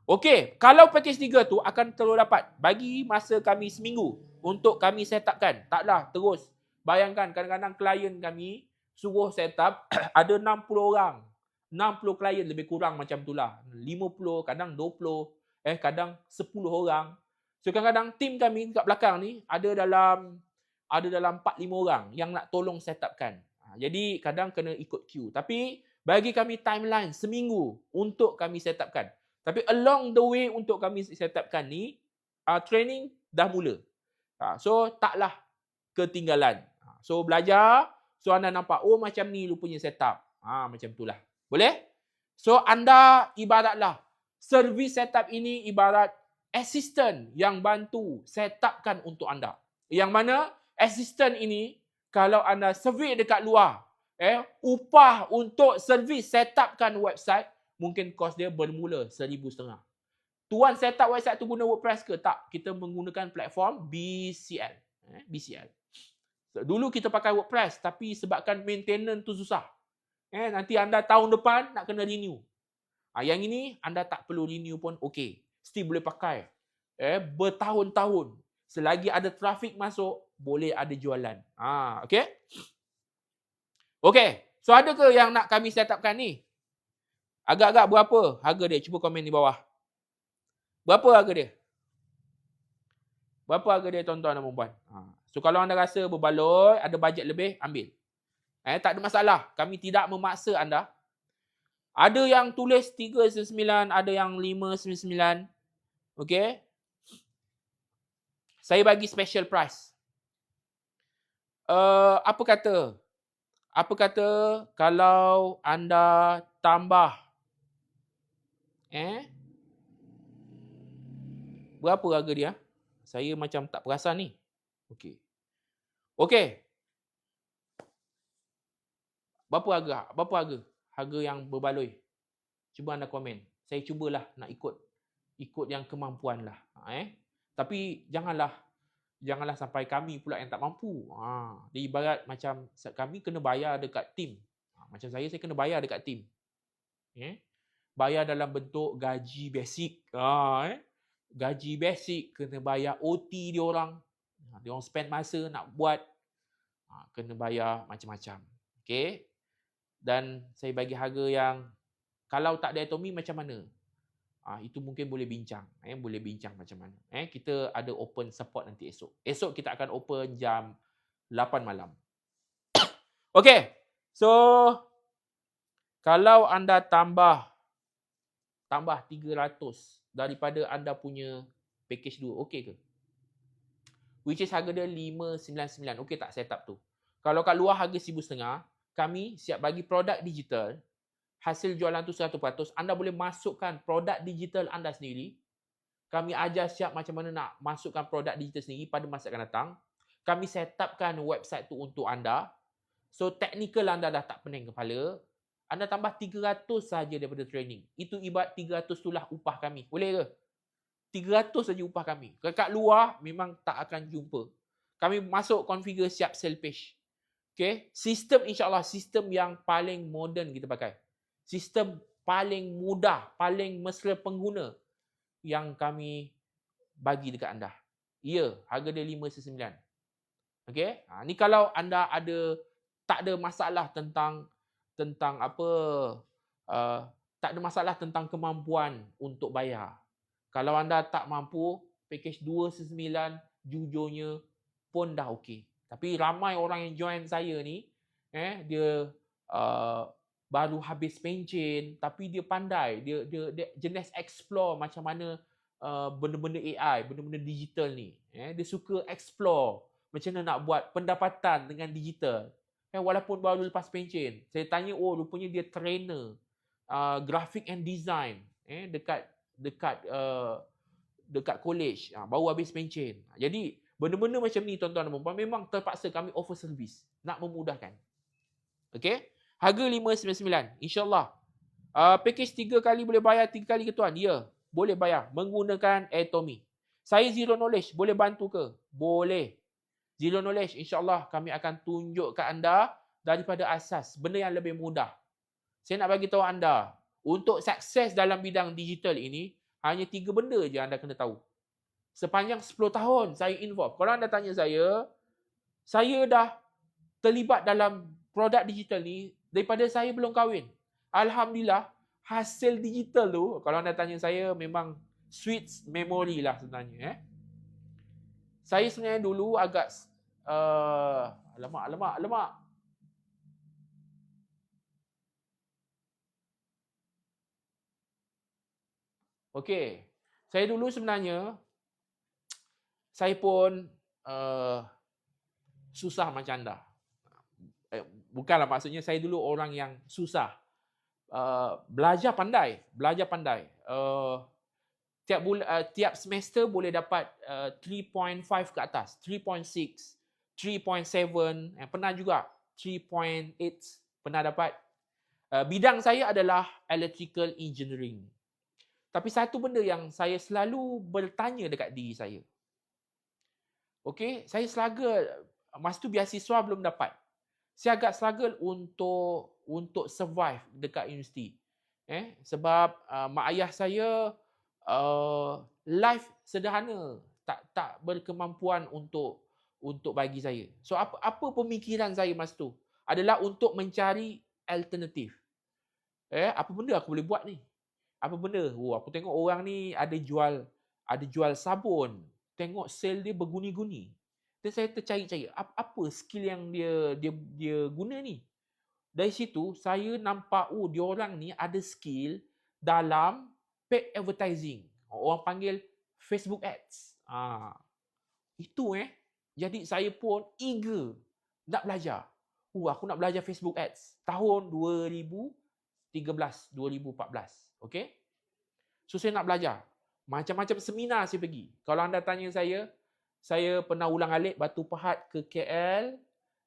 Okey, kalau package 3 tu akan terus dapat. Bagi masa kami seminggu untuk kami set upkan. Taklah terus. Bayangkan kadang-kadang klien kami suruh set up ada 60 orang. 60 klien lebih kurang macam tu lah. 50, kadang 20, kadang 10 orang. So kadang-kadang tim kami kat belakang ni ada dalam 4-5 orang yang nak tolong set upkan. Jadi kadang kena ikut queue. Tapi bagi kami timeline seminggu untuk kami set upkan. Tapi along the way untuk kami set upkan ni, training dah mula. So taklah ketinggalan. So belajar, so anda nampak, oh macam ni rupanya setup. Macam itulah. Boleh? So anda ibaratlah, servis setup ini ibarat assistant yang bantu setupkan untuk anda. Yang mana assistant ini, kalau anda survey dekat luar, upah untuk servis setupkan website, mungkin kos dia bermula 1,500. Tuan setup website tu guna WordPress ke? Tak. Kita menggunakan platform BCL. BCL. So, dulu kita pakai WordPress, tapi sebabkan maintenance tu susah. Nanti anda tahun depan nak kena renew. Yang ini anda tak perlu renew pun okey. Still boleh pakai. Bertahun-tahun. Selagi ada trafik masuk, boleh ada jualan. Okey? Okey. So ada ke yang nak kami set upkan ni? Agak-agak berapa harga dia? Cuba komen di bawah. Berapa harga dia? Berapa harga dia tuan-tuan dan puan-puan? So kalau anda rasa berbaloi, ada bajet lebih, ambil. Tak ada masalah. Kami tidak memaksa anda. Ada yang tulis 399, ada yang 599. Okey? Saya bagi special price. Apa kata kalau anda tambah berapa harga dia? Saya macam tak perasan ni. Okey. Berapa harga? Harga yang berbaloi. Cuba anda komen. Saya cubalah nak ikut yang kemampuan lah. Tapi janganlah sampai kami pula yang tak mampu. Dia ibarat macam kami kena bayar dekat tim. Macam saya kena bayar dekat tim. Bayar dalam bentuk gaji basic. Gaji basic, kena bayar OT diorang. Diorang spend masa nak buat. Kena bayar macam-macam. Okay. Dan saya bagi harga yang kalau tak ada Atomy macam mana? Itu mungkin boleh bincang. Boleh bincang macam mana. Kita ada open support nanti esok. Esok kita akan open jam 8 malam. Okay. So, kalau anda tambah 300 daripada anda punya package 2, okey ke? Which is harga dia 599. Okey tak setup tu? Kalau kat luar harga 1,500, kami siap bagi produk digital. Hasil jualan tu 100%, anda boleh masukkan produk digital anda sendiri. Kami ajar siap macam mana nak masukkan produk digital sendiri pada masa akan datang. Kami setupkan website tu untuk anda. So, technical anda dah tak pening kepala. Anda tambah 300 saja daripada training. Itu ibarat 300 itulah upah kami. Boleh ke? 300 saja upah kami. Kat luar memang tak akan jumpa. Kami masuk configure siap sale page. Okay? Sistem insyaAllah sistem yang paling moden kita pakai. Sistem paling mudah, paling mesra pengguna yang kami bagi dekat anda. Ya, harga dia 599. Okey? Ni kalau anda tak ada masalah tentang apa, tak ada masalah tentang kemampuan untuk bayar. Kalau anda tak mampu, package 299 jujurnya pun dah okey. Tapi ramai orang yang join saya ni, dia baru habis pencen, tapi dia pandai. Dia jenis explore macam mana benda-benda AI, benda-benda digital ni. Dia suka explore macam mana nak buat pendapatan dengan digital. Walaupun baru lepas pencen. Saya tanya, oh rupanya dia trainer graphic and design dekat college. Baru habis pencen. Jadi Benda-benda macam ni tuan-tuan dan puan-puan memang terpaksa kami offer service nak memudahkan. Okey? Harga 599 insya-Allah. Package 3 kali boleh bayar 3 kali ke tuan? Ya, boleh bayar menggunakan Atomy. Saya zero knowledge, boleh bantu ke? Boleh. Zero knowledge insya-Allah kami akan tunjuk ke anda daripada asas, benda yang lebih mudah. Saya nak bagi tahu anda, untuk sukses dalam bidang digital ini hanya 3 benda je anda kena tahu. Sepanjang 10 tahun saya involve. Kalau anda tanya saya dah terlibat dalam produk digital ni daripada saya belum kahwin. Alhamdulillah, hasil digital tu, kalau anda tanya saya, memang sweet memory lah sebenarnya. Saya sebenarnya dulu agak alamak. Okey. Saya dulu sebenarnya saya pun susah macam anda. Bukanlah maksudnya saya dulu orang yang susah. Belajar pandai. Tiap semester boleh dapat 3.5 ke atas, 3.6, 3.7, pernah juga 3.8 pernah dapat. Bidang saya adalah electrical engineering. Tapi satu benda yang saya selalu bertanya dekat diri saya. Okey, saya struggle. Masa tu beasiswa belum dapat. Saya agak struggle untuk survive dekat universiti. Sebab mak ayah saya life sederhana, tak berkemampuan untuk bagi saya. So apa pemikiran saya masa tu adalah untuk mencari alternatif. Apa benda aku boleh buat ni? Apa benda? Aku tengok orang ni ada jual sabun. Tengok sale dia berguni-guni. Dan saya tercari-cari apa skill yang dia guna ni. Dari situ saya nampak diorang ni ada skill dalam paid advertising. Orang panggil Facebook ads. Itu jadi saya pun eager nak belajar. Aku nak belajar Facebook ads tahun 2013, 2014. Okey? So saya nak belajar. Macam-macam seminar saya pergi. Kalau anda tanya saya pernah ulang-alik Batu Pahat ke KL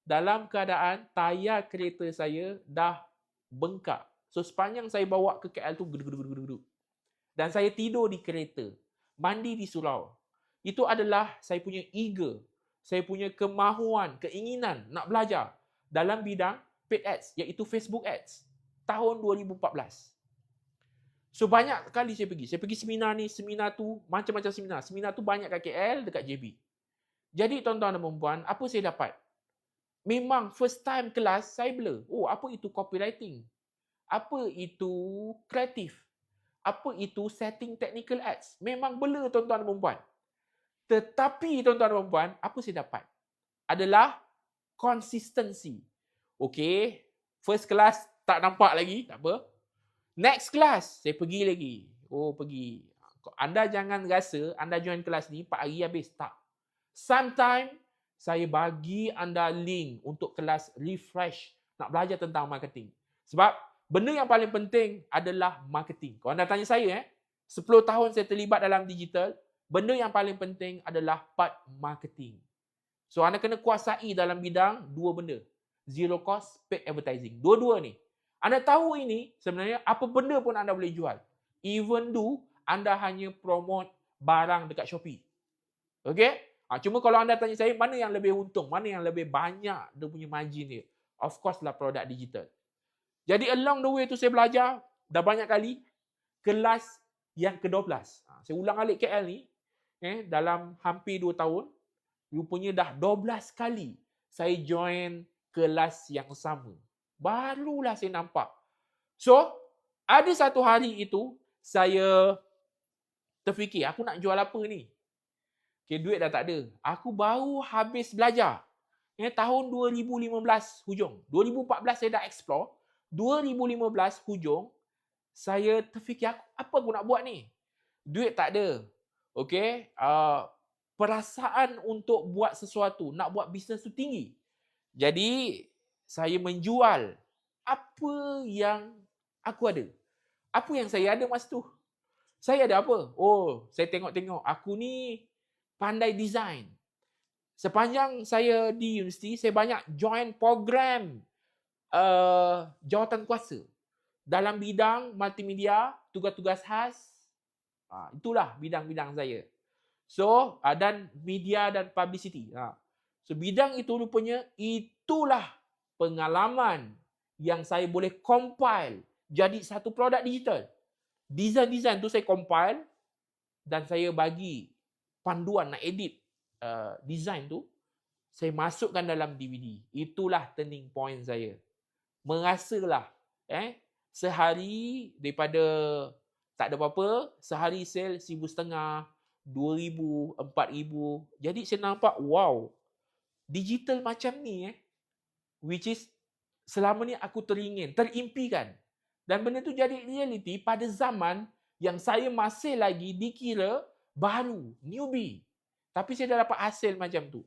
dalam keadaan tayar kereta saya dah bengkak. So sepanjang saya bawa ke KL tu geduk. Dan saya tidur di kereta, mandi di surau. Itu adalah saya punya eager, saya punya kemahuan, keinginan nak belajar dalam bidang paid ads, iaitu Facebook ads tahun 2014. So banyak kali saya pergi seminar ni, seminar tu, macam-macam seminar. Seminar tu banyak kat KL, dekat JB. Jadi tuan-tuan dan puan-puan, apa saya dapat? Memang first time kelas saya blur. Apa itu copywriting? Apa itu kreatif? Apa itu setting technical ads? Memang blur tuan-tuan dan puan-puan. Tetapi tuan-tuan dan puan-puan, apa saya dapat? Adalah consistency. Okey, first class tak nampak lagi, tak apa. Next class, saya pergi lagi. Pergi. Anda jangan rasa anda join kelas ni 4 hari habis. Tak. Sometime, saya bagi anda link untuk kelas refresh. Nak belajar tentang marketing. Sebab, benda yang paling penting adalah marketing. Kalau anda tanya saya, 10 tahun saya terlibat dalam digital, benda yang paling penting adalah part marketing. So, anda kena kuasai dalam bidang 2 benda. Zero cost, paid advertising. Dua-dua ni. Anda tahu ini, sebenarnya apa benda pun anda boleh jual. Even though anda hanya promote barang dekat Shopee. Okey? Cuma kalau anda tanya saya, mana yang lebih untung? Mana yang lebih banyak dia punya margin dia? Of course lah produk digital. Jadi along the way tu saya belajar, dah banyak kali, kelas yang ke-12. Saya ulang alik KL ni, dalam hampir 2 tahun, rupanya dah 12 kali saya join kelas yang sama. Barulah saya nampak. So, ada satu hari itu, saya terfikir, aku nak jual apa ni? Duit dah tak ada. Aku baru habis belajar. Tahun 2015 hujung. 2014 saya dah explore. 2015 hujung, saya terfikir, apa aku nak buat ni? Duit tak ada. Okey? Perasaan untuk buat sesuatu, nak buat bisnes tu tinggi. Jadi, saya menjual apa yang aku ada. Apa yang saya ada masa tu? Saya ada apa? Saya tengok-tengok. Aku ni pandai design. Sepanjang saya di universiti, saya banyak join program jawatan kuasa dalam bidang multimedia, tugas-tugas khas. Itulah bidang-bidang saya. So, dan media dan publicity. So, bidang itu rupanya itulah pengalaman yang saya boleh compile jadi satu produk digital. Design-design tu saya compile dan saya bagi panduan nak edit design tu, saya masukkan dalam DVD. Itulah turning point saya. Merasalah sehari daripada tak ada apa-apa, sehari sale 1,500, 2,000, 4,000. Jadi saya nampak, wow, digital macam ni which is selama ni aku terimpikan. Dan benda tu jadi reality pada zaman yang saya masih lagi dikira baru, newbie. Tapi saya dah dapat hasil macam tu.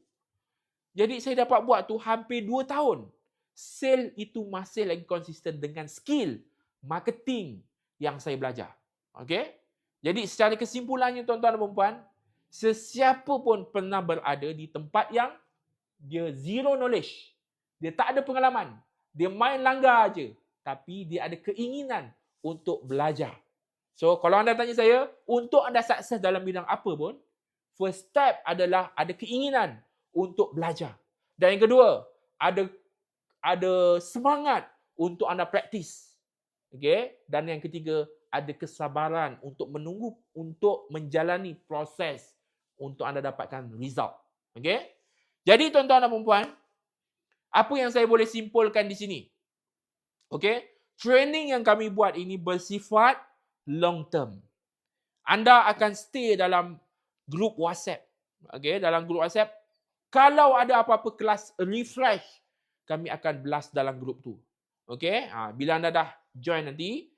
Jadi saya dapat buat tu hampir 2 tahun. Sale itu masih lagi konsisten dengan skill marketing yang saya belajar. Okey? Jadi secara kesimpulannya tuan-tuan dan puan-puan, sesiapa pun pernah berada di tempat yang dia zero knowledge. Dia tak ada pengalaman. Dia main langgar aje, tapi dia ada keinginan untuk belajar. So kalau anda tanya saya, untuk anda sukses dalam bidang apa pun, first step adalah ada keinginan untuk belajar. Dan yang kedua, ada semangat untuk anda praktis. Okey? Dan yang ketiga, ada kesabaran untuk menunggu, untuk menjalani proses untuk anda dapatkan result. Okey? Jadi tuan-tuan dan puan-puan, apa yang saya boleh simpulkan di sini? Okey? Training yang kami buat ini bersifat long term. Anda akan stay dalam grup WhatsApp. Okey, dalam grup WhatsApp. Kalau ada apa-apa kelas refresh, kami akan blast dalam grup tu. Okey, bila anda dah join nanti,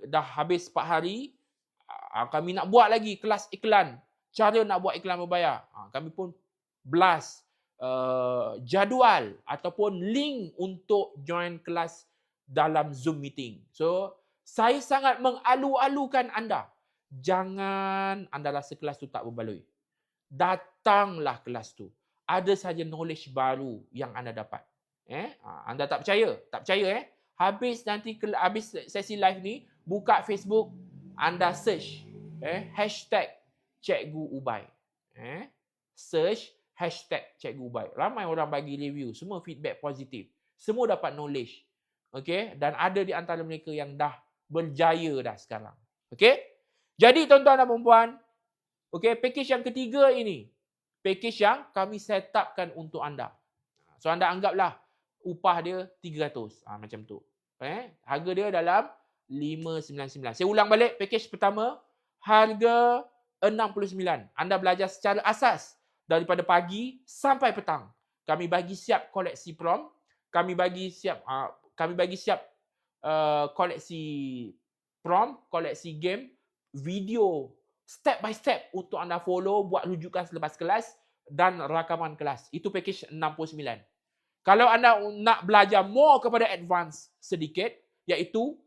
dah habis 4 hari, kami nak buat lagi kelas iklan. Cara nak buat iklan berbayar. Kami pun blast jadual ataupun link untuk join kelas dalam Zoom meeting. So, saya sangat mengalu-alukan anda. Jangan anda rasa kelas tu tak berbaloi. Datanglah kelas tu. Ada saja knowledge baru yang anda dapat. Anda tak percaya? Tak percaya Habis sesi live ni, buka Facebook, anda search hashtag Cikgu Ubay. Search hashtag Cikgu Ubay. Ramai orang bagi review, semua feedback positif. Semua dapat knowledge. Okey, dan ada di antara mereka yang dah berjaya dah sekarang. Okey? Jadi tuan-tuan dan puan-puan, okey, package yang ketiga ini, package yang kami set upkan untuk anda. So anda anggaplah upah dia 300. Macam tu. Harga dia dalam 599. Saya ulang balik, package pertama harga 69. Anda belajar secara asas daripada pagi sampai petang. Kami bagi siap koleksi prom, kami bagi siap koleksi prom, koleksi game, video step by step untuk anda follow, buat rujukan selepas kelas dan rakaman kelas. Itu package 69. Kalau anda nak belajar more kepada advance sedikit, iaitu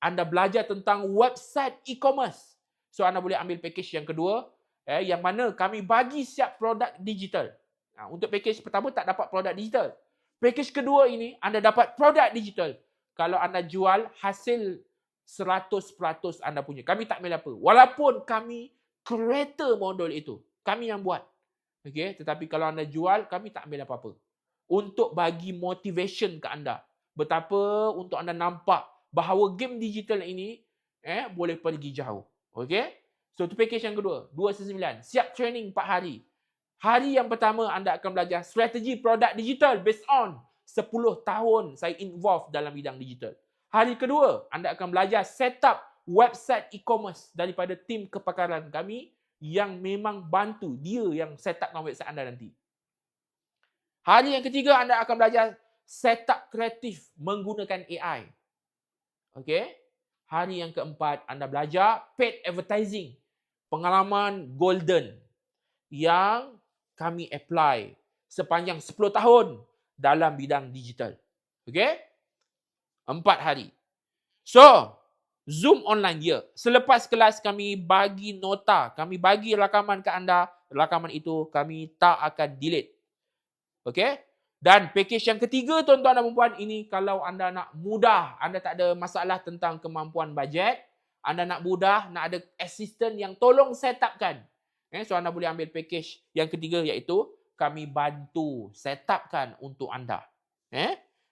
anda belajar tentang website e-commerce. So anda boleh ambil package yang kedua, yang mana kami bagi siap produk digital. Untuk package pertama tak dapat produk digital. Package kedua ini anda dapat produk digital. Kalau anda jual hasil 100% anda punya. Kami tak ambil apa. Walaupun kami creator modul itu. Kami yang buat. Okay? Tetapi kalau anda jual, kami tak ambil apa-apa. Untuk bagi motivation ke anda. Betapa untuk anda nampak bahawa game digital ini boleh pergi jauh. Okay? So, itu package yang kedua. 299. Siap training 4 hari. Hari yang pertama anda akan belajar strategi produk digital based on 10 tahun saya involved dalam bidang digital. Hari kedua, anda akan belajar setup website e-commerce daripada tim kepakaran kami yang memang bantu dia yang setupkan website anda nanti. Hari yang ketiga, anda akan belajar setup kreatif menggunakan AI. Okey? Hari yang keempat, anda belajar paid advertising. Pengalaman golden yang kami apply sepanjang 10 tahun dalam bidang digital. Okey? 4 hari. So, Zoom online dia. Selepas kelas kami bagi nota, kami bagi rakaman ke anda. Rakaman itu kami tak akan delete. Okey? Dan package yang ketiga tuan-tuan dan puan, ini kalau anda nak mudah, anda tak ada masalah tentang kemampuan bajet, anda nak mudah, nak ada assistant yang tolong set upkan. So anda boleh ambil package yang ketiga, iaitu kami bantu set upkan untuk anda.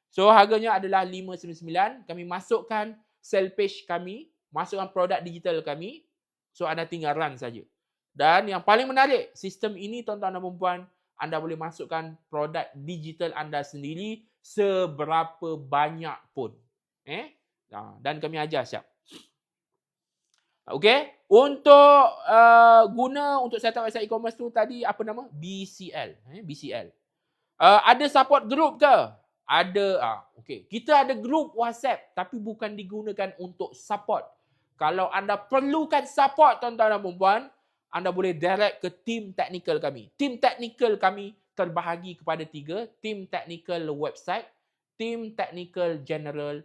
So harganya adalah 599. Kami masukkan sell page kami, masukkan produk digital kami. So anda tinggal run saja. Dan yang paling menarik, sistem ini tuan-tuan dan puan, anda boleh masukkan produk digital anda sendiri seberapa banyak pun. Dan kami ajar siap. Okey, untuk guna untuk setup website e-commerce tu tadi apa nama? BCL. BCL. Ada support group ke? Ada. Okey, kita ada group WhatsApp tapi bukan digunakan untuk support. Kalau anda perlukan support tuan-tuan dan puan, anda boleh direct ke tim teknikal kami. Tim teknikal kami terbahagi kepada 3. Tim teknikal website, tim teknikal general,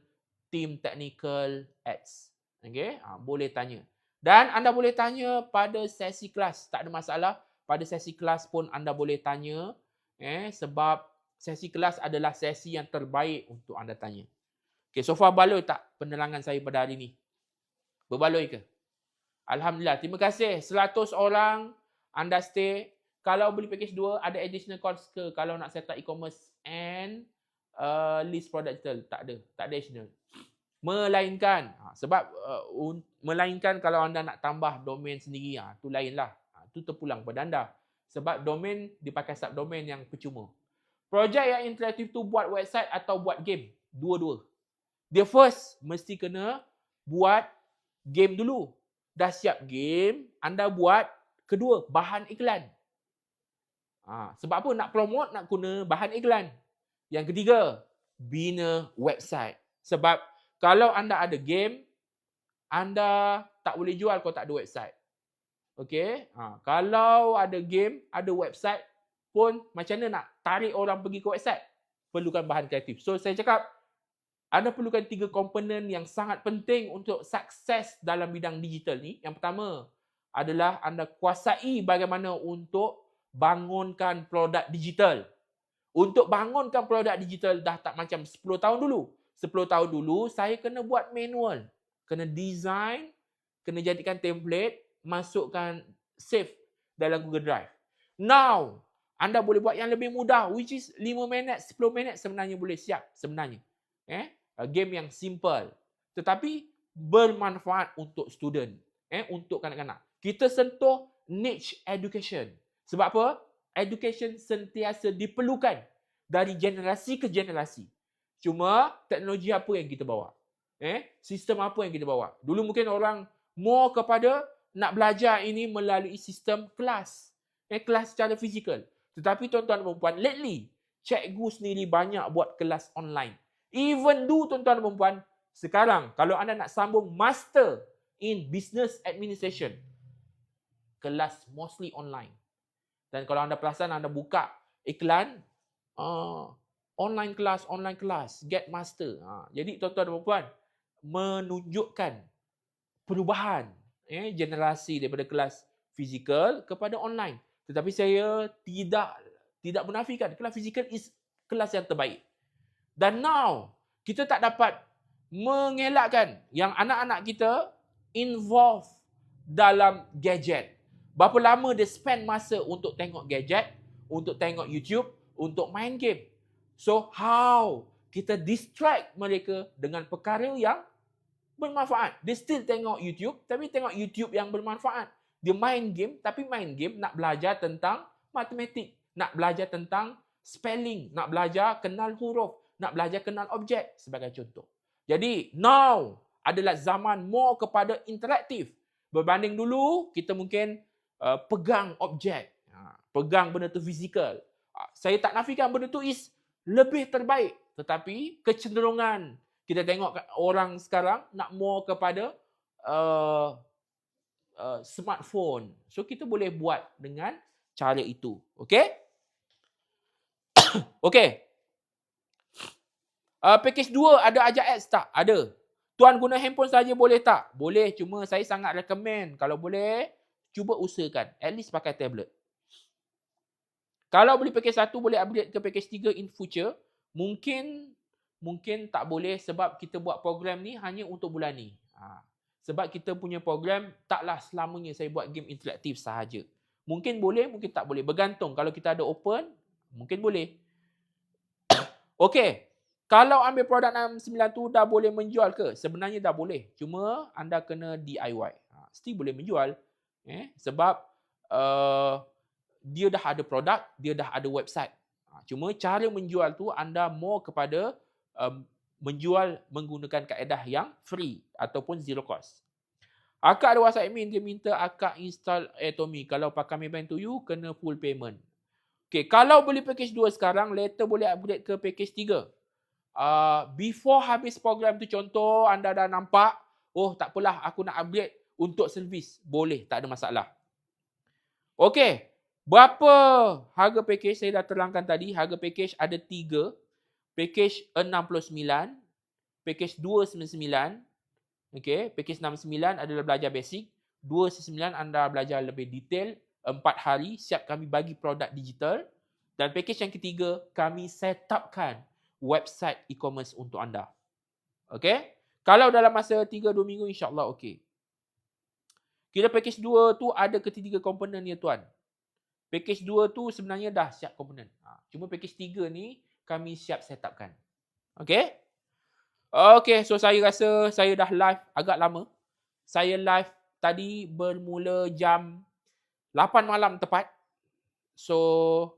tim teknikal ads. Okey, boleh tanya. Dan anda boleh tanya pada sesi kelas. Tak ada masalah. Pada sesi kelas pun anda boleh tanya. Sebab sesi kelas adalah sesi yang terbaik untuk anda tanya. Okey, so far baloi tak penerangan saya pada hari ni? Berbaloi ke? Alhamdulillah. Terima kasih. 100 orang anda stay. Kalau beli package 2, ada additional cost ke kalau nak set up e-commerce and list product digital? Tak ada. Tak ada additional. Melainkan, melainkan kalau anda nak tambah domain sendiri, tu lainlah. Tu terpulang pada anda. Sebab domain dipakai subdomain yang percuma. Projek yang interaktif tu buat website atau buat game. Dua-dua. Dia first mesti kena buat game dulu. Dah siap game, anda buat kedua, bahan iklan. Sebab apa? Nak promote, nak guna bahan iklan. Yang ketiga, bina website. Sebab kalau anda ada game, anda tak boleh jual kalau tak ada website. Okey? Kalau ada game, ada website pun, macam mana nak tarik orang pergi ke website? Perlukan bahan kreatif. So, saya cakap, anda perlukan 3 komponen yang sangat penting untuk sukses dalam bidang digital ni. Yang pertama adalah anda kuasai bagaimana untuk bangunkan produk digital. Untuk bangunkan produk digital dah tak macam 10 tahun dulu. 10 tahun dulu saya kena buat manual. Kena design, kena jadikan template, masukkan save dalam Google Drive. Now, anda boleh buat yang lebih mudah, which is 5 minit, 10 minit sebenarnya boleh siap sebenarnya. Game yang simple tetapi bermanfaat untuk student, untuk kanak-kanak. Kita sentuh niche education. Sebab apa? Education sentiasa diperlukan dari generasi ke generasi. Cuma teknologi apa yang kita bawa? Sistem apa yang kita bawa? Dulu mungkin orang more kepada nak belajar ini melalui sistem kelas. Kelas secara fizikal. Tetapi tuan-tuan dan puan, lately cikgu sendiri banyak buat kelas online. Even though tuan-tuan dan puan, sekarang kalau anda nak sambung master in business administration, kelas mostly online. Dan kalau anda perasan, anda buka iklan online class, get master. Jadi tuan-tuan dan puan, menunjukkan perubahan generasi daripada kelas fizikal kepada online. Tetapi saya tidak menafikan kelas fizikal is kelas yang terbaik. Dan now, kita tak dapat mengelakkan yang anak-anak kita involve dalam gadget. Berapa lama dia spend masa untuk tengok gadget, untuk tengok YouTube, untuk main game. So, how kita distract mereka dengan perkara yang bermanfaat. Dia still tengok YouTube, tapi tengok YouTube yang bermanfaat. Dia main game, tapi main game nak belajar tentang matematik, nak belajar tentang spelling, nak belajar kenal huruf, nak belajar kenal objek sebagai contoh. Jadi, now adalah zaman more kepada interaktif. Berbanding dulu, kita mungkin pegang objek, pegang benda tu fizikal. Saya tak nafikan benda tu is lebih terbaik. Tetapi kecenderungan kita tengok orang sekarang nak more kepada smartphone. So, kita boleh buat dengan cara itu. Okey? Okey. Package 2 ada ajar ads tak? Ada. Tuan guna handphone saja boleh tak? Boleh, cuma saya sangat recommend kalau boleh cuba usahakan at least pakai tablet. Kalau beli package 1 boleh upgrade ke package 3 in future. Mungkin tak boleh sebab kita buat program ni hanya untuk bulan ni. Sebab kita punya program taklah selamanya saya buat game interaktif sahaja. Mungkin boleh, mungkin tak boleh. Bergantung. Kalau kita ada open, mungkin boleh. Okey. Kalau ambil produk 69 tu dah boleh menjual ke? Sebenarnya dah boleh. Cuma anda kena DIY. Still boleh menjual. Sebab dia dah ada produk, dia dah ada website. Cuma cara menjual tu anda more kepada menjual menggunakan kaedah yang free ataupun zero cost. Akak ada WhatsApp admin, dia minta akak install Atomy. Kalau pakai Maybank to you, kena full payment. Okay, kalau beli package 2 sekarang, later boleh upgrade ke package 3. Before habis program tu, contoh anda dah nampak, oh tak apalah, aku nak upgrade untuk servis. Boleh, tak ada masalah. Okay, berapa harga package? Saya dah terangkan tadi, harga package ada 3. Package 69, package 299, okay, package 69 adalah belajar basic, 299 anda belajar lebih detail, 4 hari siap kami bagi produk digital, dan package yang ketiga kami setupkan website e-commerce untuk anda. Okay, kalau dalam masa 3-2 minggu insyaAllah okay. Kira package 2 tu ada ketiga komponen ya tuan. Package 2 tu sebenarnya dah siap komponen. Cuma package 3 ni kami siap setupkan. Okay. Okay, so saya rasa saya dah live agak lama. Saya live tadi bermula jam 8 malam tepat. So,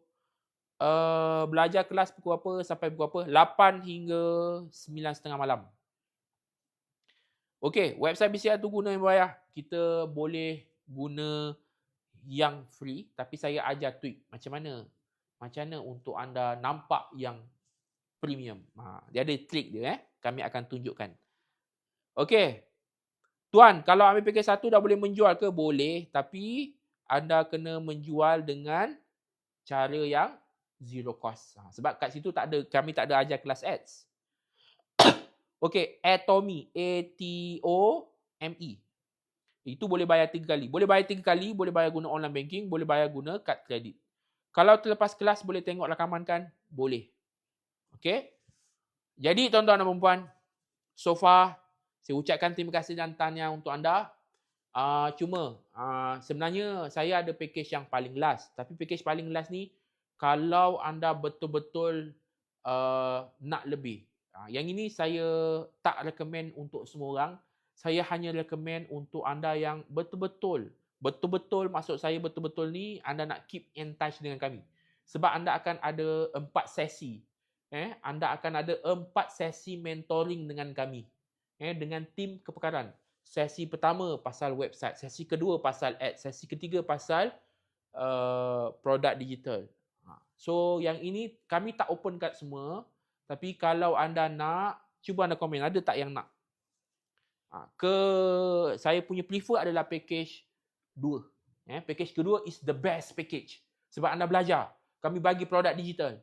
belajar kelas pukul apa sampai pukul apa? 8 hingga 9.30 malam. Okay, website BCR tu guna yang berbayar. Kita boleh guna yang free, tapi saya ajar tweak macam mana untuk anda nampak yang premium. Dia ada trik dia. Kami akan tunjukkan. Okey. Tuan, kalau ambil package 1 dah boleh menjual ke? Boleh. Tapi anda kena menjual dengan cara yang zero cost. Sebab kat situ kami tak ada ajar kelas ads. Okey. Atomy. A-T-O-M-E. Itu boleh bayar 3 kali. Boleh bayar 3 kali. Boleh bayar guna online banking. Boleh bayar guna kad kredit. Kalau terlepas kelas boleh tengok rakaman kan? Boleh. Okey. Jadi tuan-tuan dan puan-puan, so far saya ucapkan terima kasih dan tahniah untuk anda. Cuma sebenarnya saya ada package yang paling last. Tapi package paling last ni kalau anda betul-betul nak lebih. Yang ini saya tak recommend untuk semua orang. Saya hanya recommend untuk anda yang betul-betul maksud saya betul-betul ni anda nak keep in touch dengan kami. Sebab anda akan ada 4 sesi. Anda akan ada 4 sesi mentoring dengan kami. Dengan tim kepakaran. Sesi pertama pasal website. Sesi kedua pasal ads. Sesi ketiga pasal produk digital. So yang ini kami tak open kat semua. Tapi kalau anda nak, cuba anda komen. Ada tak yang nak? Saya punya prefer adalah package 2. Package kedua is the best package. Sebab anda belajar. Kami bagi produk digital.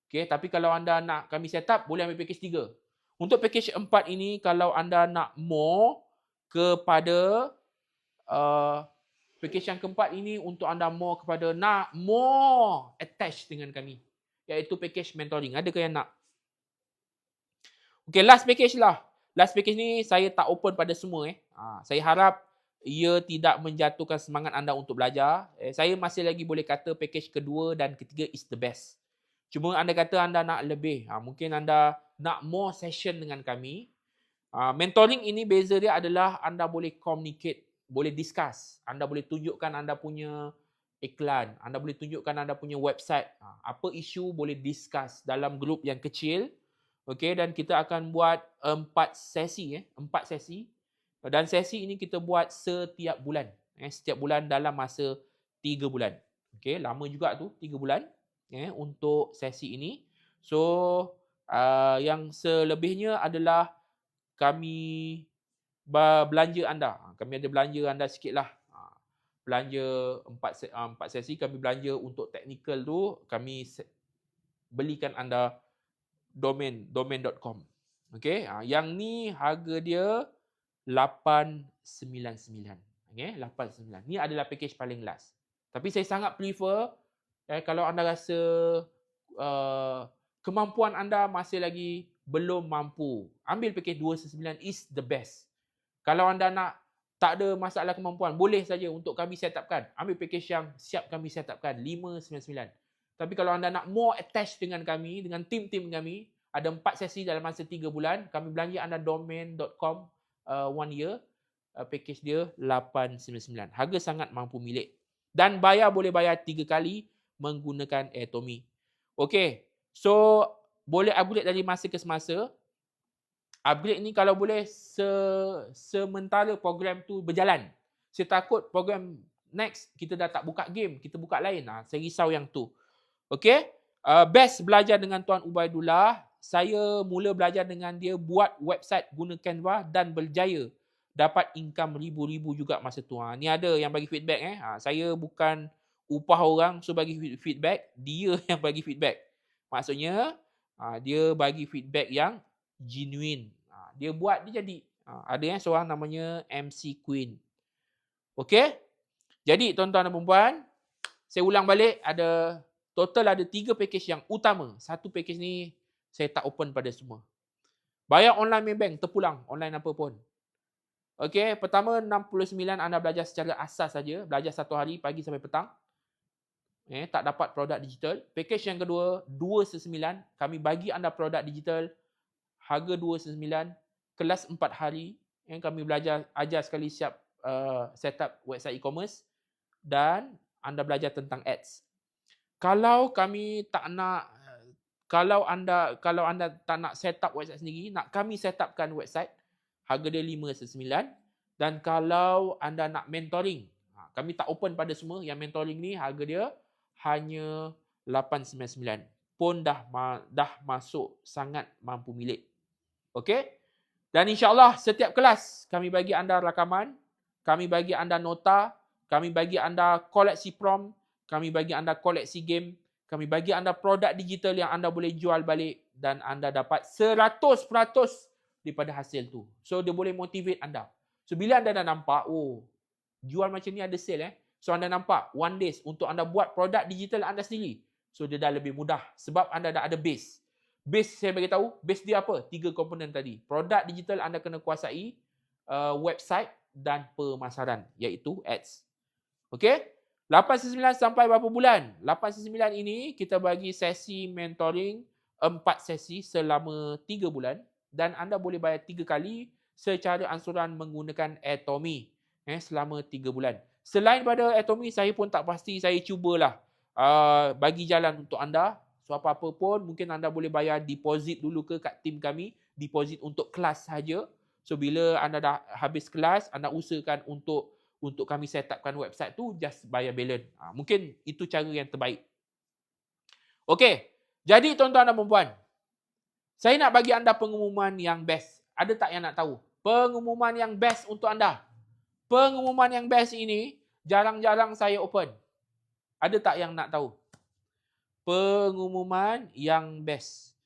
Okay, tapi kalau anda nak kami set up, boleh ambil package 3. Untuk package 4 ini, kalau anda nak more kepada package yang keempat ini, untuk anda more kepada nak more attach dengan kami. Iaitu package mentoring. Adakah yang nak? Okay, last package lah. Last package ni saya tak open pada semua. Saya harap ia tidak menjatuhkan semangat anda untuk belajar. Saya masih lagi boleh kata package kedua dan ketiga is the best. Cuma anda kata anda nak lebih. Mungkin anda nak more session dengan kami. Mentoring ini beza dia adalah anda boleh communicate, boleh discuss. Anda boleh tunjukkan anda punya iklan. Anda boleh tunjukkan anda punya website. Apa isu boleh discuss dalam grup yang kecil. Okay, dan kita akan buat 4 sesi. 4 sesi. Dan sesi ini kita buat setiap bulan. Setiap bulan dalam masa 3 bulan. Okay, lama juga tu 3 bulan. Untuk sesi ini. So, yang selebihnya adalah kami belanja anda. Kami ada belanja anda sikit lah. Belanja 4 sesi. Kami belanja untuk technical tu. Kami belikan anda domain.com. Okay. Yang ni harga dia 899. Okay, 899. Ni adalah package paling last. Tapi saya sangat prefer Kalau anda rasa kemampuan anda masih lagi belum mampu, ambil package 299 is the best. Kalau anda nak tak ada masalah kemampuan, boleh saja untuk kami set upkan. Ambil package yang siap kami set upkan, 599. Tapi kalau anda nak more attached dengan kami, dengan tim-tim kami, ada 4 sesi dalam masa 3 bulan. Kami belanja anda domain.com 1 year. Package dia 899. Harga sangat mampu milik. Dan boleh bayar 3 kali menggunakan Atomy. Okey. So, boleh upgrade dari masa ke semasa. Upgrade ni kalau boleh sementara program tu berjalan. Saya takut program next kita dah tak buka game, kita buka lain. Saya risau yang tu. Okey. Best belajar dengan Tuan Ubaidullah. Saya mula belajar dengan dia buat website guna Canva dan berjaya. Dapat income ribu-ribu juga masa tu. Ni ada yang bagi feedback. Saya bukan upah orang so bagi feedback. Dia yang bagi feedback. Maksudnya dia bagi feedback yang genuine. Dia buat dia jadi. Ada yang seorang namanya MC Queen. Okey. Jadi tuan-tuan dan puan-puan, saya ulang balik, total ada 3 package yang utama. Satu package ni saya tak open pada semua. Bayar online main bank, terpulang online apa pun. Okey, pertama 69 anda belajar secara asas saja, belajar 1 hari pagi sampai petang. Tak dapat produk digital. Package yang kedua 299, kami bagi anda produk digital harga 299, kelas 4 hari. Kami belajar ajar sekali siap setup website e-commerce dan anda belajar tentang ads. Kalau anda tak nak set up website sendiri, nak kami set upkan website, harga dia 599. Dan kalau anda nak mentoring, kami tak open pada semua. Yang mentoring ni harga dia hanya 899. Pun dah masuk sangat mampu milik. Okey? Dan insya-Allah setiap kelas kami bagi anda rakaman, kami bagi anda nota, kami bagi anda koleksi prom, kami bagi anda koleksi game, kami bagi anda produk digital yang anda boleh jual balik dan anda dapat 100% daripada hasil tu. So dia boleh motivate anda. So bila anda dah nampak, jual macam ni ada sale So anda nampak 1 days untuk anda buat produk digital anda sendiri. So dia dah lebih mudah sebab anda dah ada base. Base saya bagi tahu, base dia apa? 3 komponen tadi. Produk digital anda kena kuasai, website dan pemasaran iaitu ads. Okey? 899 sampai berapa bulan? 899 ini kita bagi sesi mentoring 4 sesi selama 3 bulan dan anda boleh bayar 3 kali secara ansuran menggunakan Atomy selama 3 bulan. Selain pada Atomy, saya pun tak pasti, saya cubalah bagi jalan untuk anda. So apa-apa pun mungkin anda boleh bayar deposit dulu ke kat tim kami, deposit untuk kelas saja. So bila anda dah habis kelas, anda usahakan untuk kami set upkan website tu, just bayar balance. Mungkin itu cara yang terbaik. Okey. Jadi tuan-tuan dan puan-puan, saya nak bagi anda pengumuman yang best. Ada tak yang nak tahu? Pengumuman yang best untuk anda. Pengumuman yang best ini jarang-jarang saya open. Ada tak yang nak tahu? Pengumuman yang best.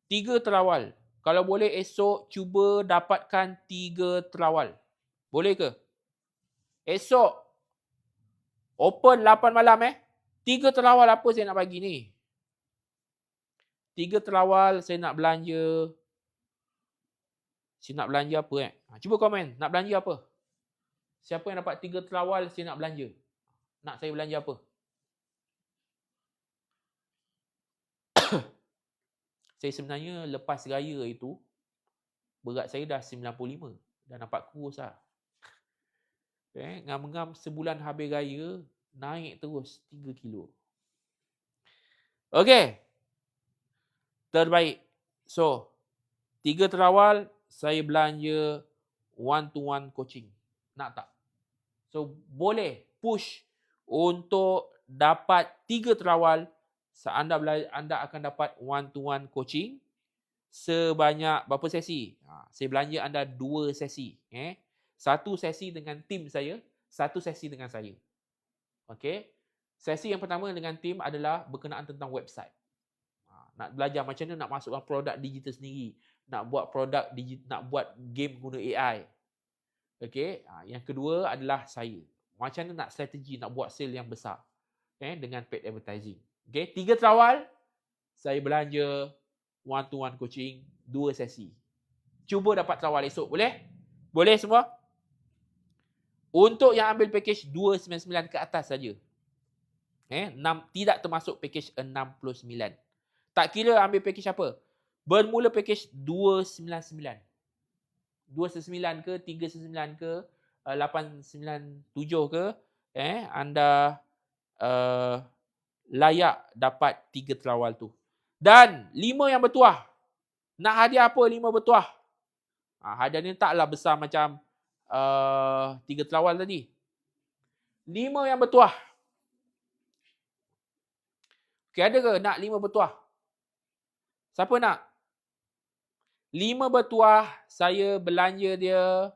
3 terawal. Kalau boleh esok cuba dapatkan 3 terawal. Boleh ke? Esok open 8 malam 3 terawal apa saya nak bagi ni? 3 terawal saya nak belanja. Saya nak belanja apa Cuba komen, nak belanja apa? Siapa yang dapat 3 terawal saya nak belanja? Nak saya belanja apa? Saya sebenarnya lepas raya itu berat saya dah 95. Dah nampak kurus lah. Ngam-ngam sebulan habis raya naik terus 3 kilo. Okey. Terbaik. So, 3 terawal saya belanja 1-to-1 coaching. Nak tak? So, boleh push untuk dapat 3 terawal. Anda akan dapat 1-to-1 coaching sebanyak berapa sesi? Saya belanja anda 2 sesi. 1 sesi dengan tim saya, 1 sesi dengan saya. Okey. Sesi yang pertama dengan tim adalah berkenaan tentang website. Nak belajar macam mana nak masukkan produk digital sendiri, nak buat nak buat game guna AI. Okey. Yang kedua adalah saya. Macam mana nak strategi nak buat sale yang besar. dengan paid advertising. Okay, 3 terawal saya belanja one to one coaching 2 sesi. Cuba dapat terawal esok, boleh? Boleh semua? Untuk yang ambil package 299 ke atas saja. Tidak termasuk package 69. Tak kira ambil package apa. Bermula package 299. 299 ke, 399 ke, 897 ke, anda layak dapat 3 terawal tu. Dan 5 yang bertuah. Nak hadiah apa 5 bertuah? Hadiah ni taklah besar macam 3 terawal tadi. 5 yang bertuah. Okay, ada ke nak 5 bertuah? Siapa nak? 5 bertuah, saya belanja dia,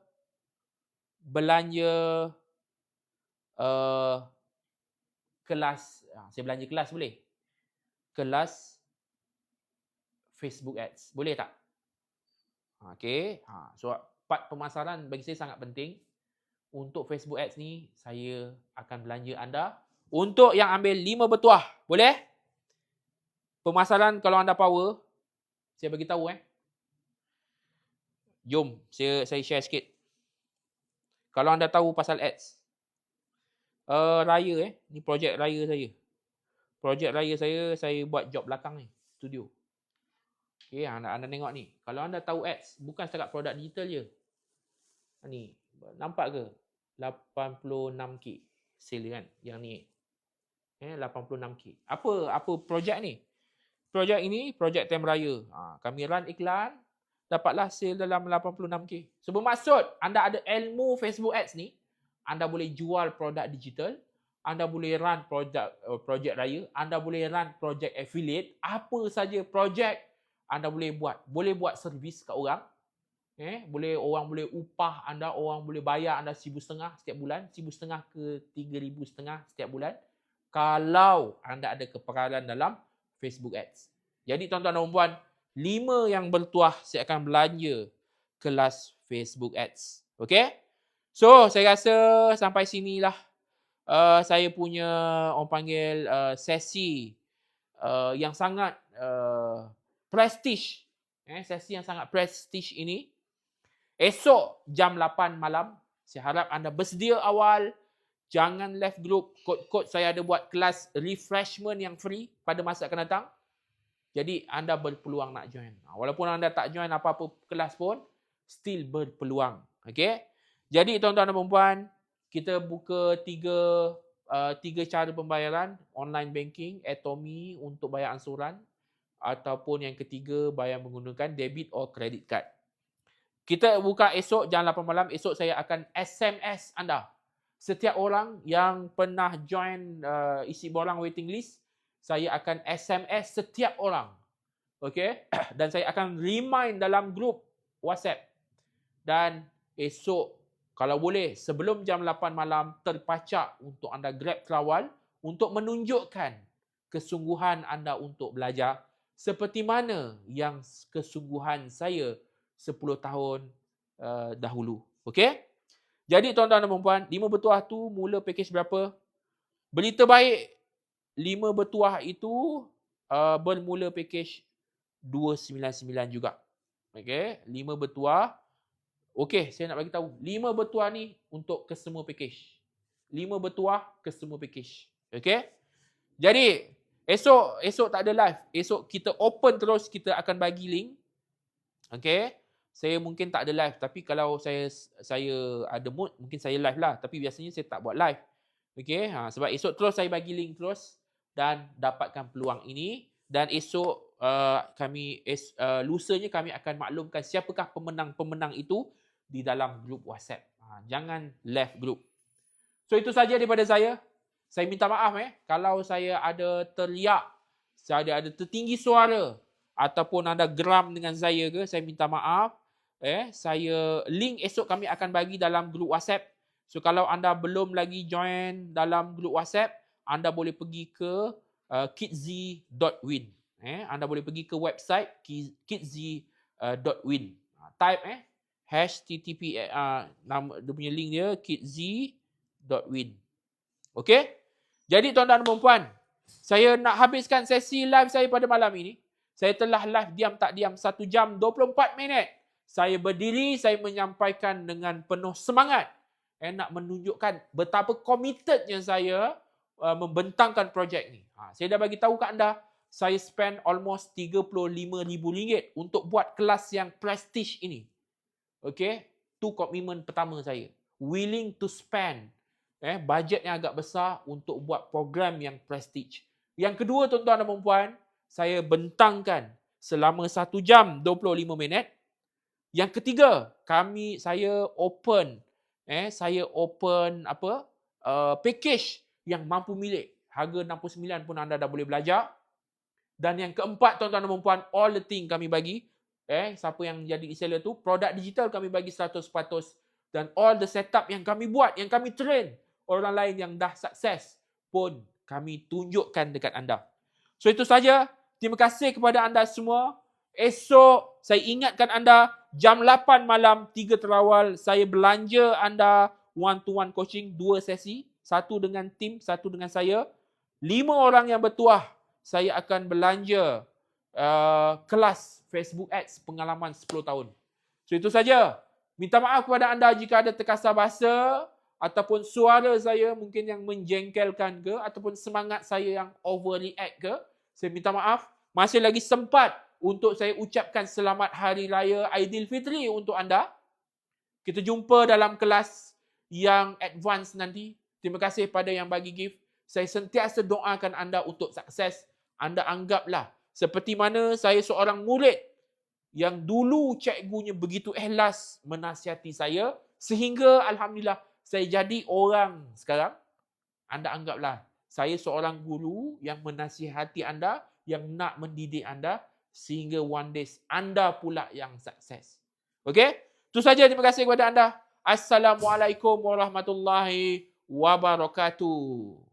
kelas, saya belanja kelas boleh? Kelas Facebook Ads. Boleh tak? Okay. So, part pemasaran bagi saya sangat penting. Untuk Facebook Ads ni, saya akan belanja anda. Untuk yang ambil 5 bertuah, boleh? Pemasaran kalau anda power, saya bagi tahu Jom, saya share sikit. Kalau anda tahu pasal ads. Raya ni projek raya saya. Projek raya saya buat job belakang ni, studio. Okey, anda tengok ni. Kalau anda tahu ads, bukan setakat produk digital je. Ni, nampak ke? 86k sale kan yang ni. 86k. Apa projek ni? Projek ini projek time raya. Kami run iklan, dapatlah sale dalam 86k. So bermaksud anda ada ilmu Facebook Ads ni, anda boleh jual produk digital, anda boleh run projek raya, anda boleh run projek affiliate, apa saja projek anda boleh buat. Boleh buat servis kat orang. Orang boleh upah anda, orang boleh bayar anda 1,500 setiap bulan, 1,500 ke 3,500 setiap bulan. Kalau anda ada kepakaran dalam Facebook Ads. Jadi tuan-tuan dan puan, 5 yang bertuah saya akan belanja kelas Facebook Ads. Okay? So, saya rasa sampai sinilah saya punya orang panggil sesi yang sangat prestige. Sesi yang sangat prestige ini. Esok jam 8 malam, saya harap anda bersedia awal. Jangan left group. Kod-kod saya ada buat kelas refreshment yang free pada masa akan datang. Jadi anda berpeluang nak join. Walaupun anda tak join apa-apa kelas pun, still berpeluang. Okay? Jadi tuan-tuan dan puan, kita buka tiga cara pembayaran. Online banking, Atomy untuk bayar ansuran. Ataupun yang ketiga, bayar menggunakan debit or credit card. Kita buka esok jam 8 malam. Esok saya akan SMS anda. Setiap orang yang pernah join isi borang waiting list, saya akan SMS setiap orang. Okay? Dan saya akan remind dalam grup WhatsApp. Dan esok, kalau boleh, sebelum jam 8 malam, terpacak untuk anda grab terawal untuk menunjukkan kesungguhan anda untuk belajar seperti mana yang kesungguhan saya 10 tahun dahulu. Okay? Jadi tuan-tuan dan puan, 5 bertuah tu mula package berapa? Berita baik, 5 bertuah itu bermula package 299 juga. Okey, 5 bertuah. Okey, saya nak bagi tahu. 5 bertuah ni untuk ke semua package. 5 bertuah ke semua package. Okey? Jadi, esok tak ada live. Esok kita open terus, kita akan bagi link. Okey? Saya mungkin tak ada live, tapi kalau saya ada mood, mungkin saya live lah. Tapi biasanya saya tak buat live. Okey, sebab esok terus saya bagi link terus dan dapatkan peluang ini. Dan esok lusanya kami akan maklumkan siapakah pemenang-pemenang itu di dalam grup WhatsApp. Jangan left group. So itu saja daripada saya. Saya minta maaf kalau saya ada teriak, saya ada tertinggi suara ataupun anda geram dengan saya ke, saya minta maaf. Saya link esok kami akan bagi dalam grup WhatsApp. So kalau anda belum lagi join dalam grup WhatsApp, anda boleh pergi ke kidzee.win. Anda boleh pergi ke website kidzee.win. Type #http nama dia punya link dia kidzee.win. Okey? Jadi tuan-tuan dan puan, saya nak habiskan sesi live saya pada malam ini. Saya telah live diam tak diam 1 jam 24 minit. Saya berdiri, saya menyampaikan dengan penuh semangat. Nak menunjukkan betapa committednya saya membentangkan projek ni. Saya dah bagi tahu kat anda, saya spend almost RM35,000 untuk buat kelas yang prestige ini. Okay? Tu komitmen pertama saya. Willing to spend bajet yang agak besar untuk buat program yang prestige. Yang kedua, tuan-tuan dan puan, saya bentangkan selama 1 jam 25 minit. Yang ketiga, saya open package yang mampu milik. Harga 69 pun anda dah boleh belajar. Dan yang keempat, tuan-tuan dan puan, all the thing kami bagi. Siapa yang jadi reseller tu, produk digital kami bagi 100%. Dan all the setup yang kami buat, yang kami train orang lain yang dah sukses pun kami tunjukkan dekat anda. So itu saja. Terima kasih kepada anda semua. Esok saya ingatkan anda jam 8 malam 3 terawal saya belanja anda one-to-one coaching 2 sesi. 1 dengan tim, 1 dengan saya. 5 orang yang bertuah saya akan belanja kelas Facebook Ads pengalaman 10 tahun. So itu saja. Minta maaf kepada anda jika ada terkasar bahasa ataupun suara saya mungkin yang menjengkelkan ke ataupun semangat saya yang overreact ke. Saya minta maaf. Masih lagi sempat untuk saya ucapkan selamat Hari Raya Aidilfitri untuk anda. Kita jumpa dalam kelas yang advance nanti. Terima kasih pada yang bagi gift. Saya sentiasa doakan anda untuk sukses. Anda anggaplah seperti mana saya seorang murid yang dulu cikgunya begitu ikhlas menasihati saya sehingga alhamdulillah saya jadi orang sekarang. Anda anggaplah saya seorang guru yang menasihati anda, yang nak mendidik anda sehingga one day anda pula yang sukses. Okey? Itu saja, terima kasih kepada anda. Assalamualaikum warahmatullahi wabarakatuh.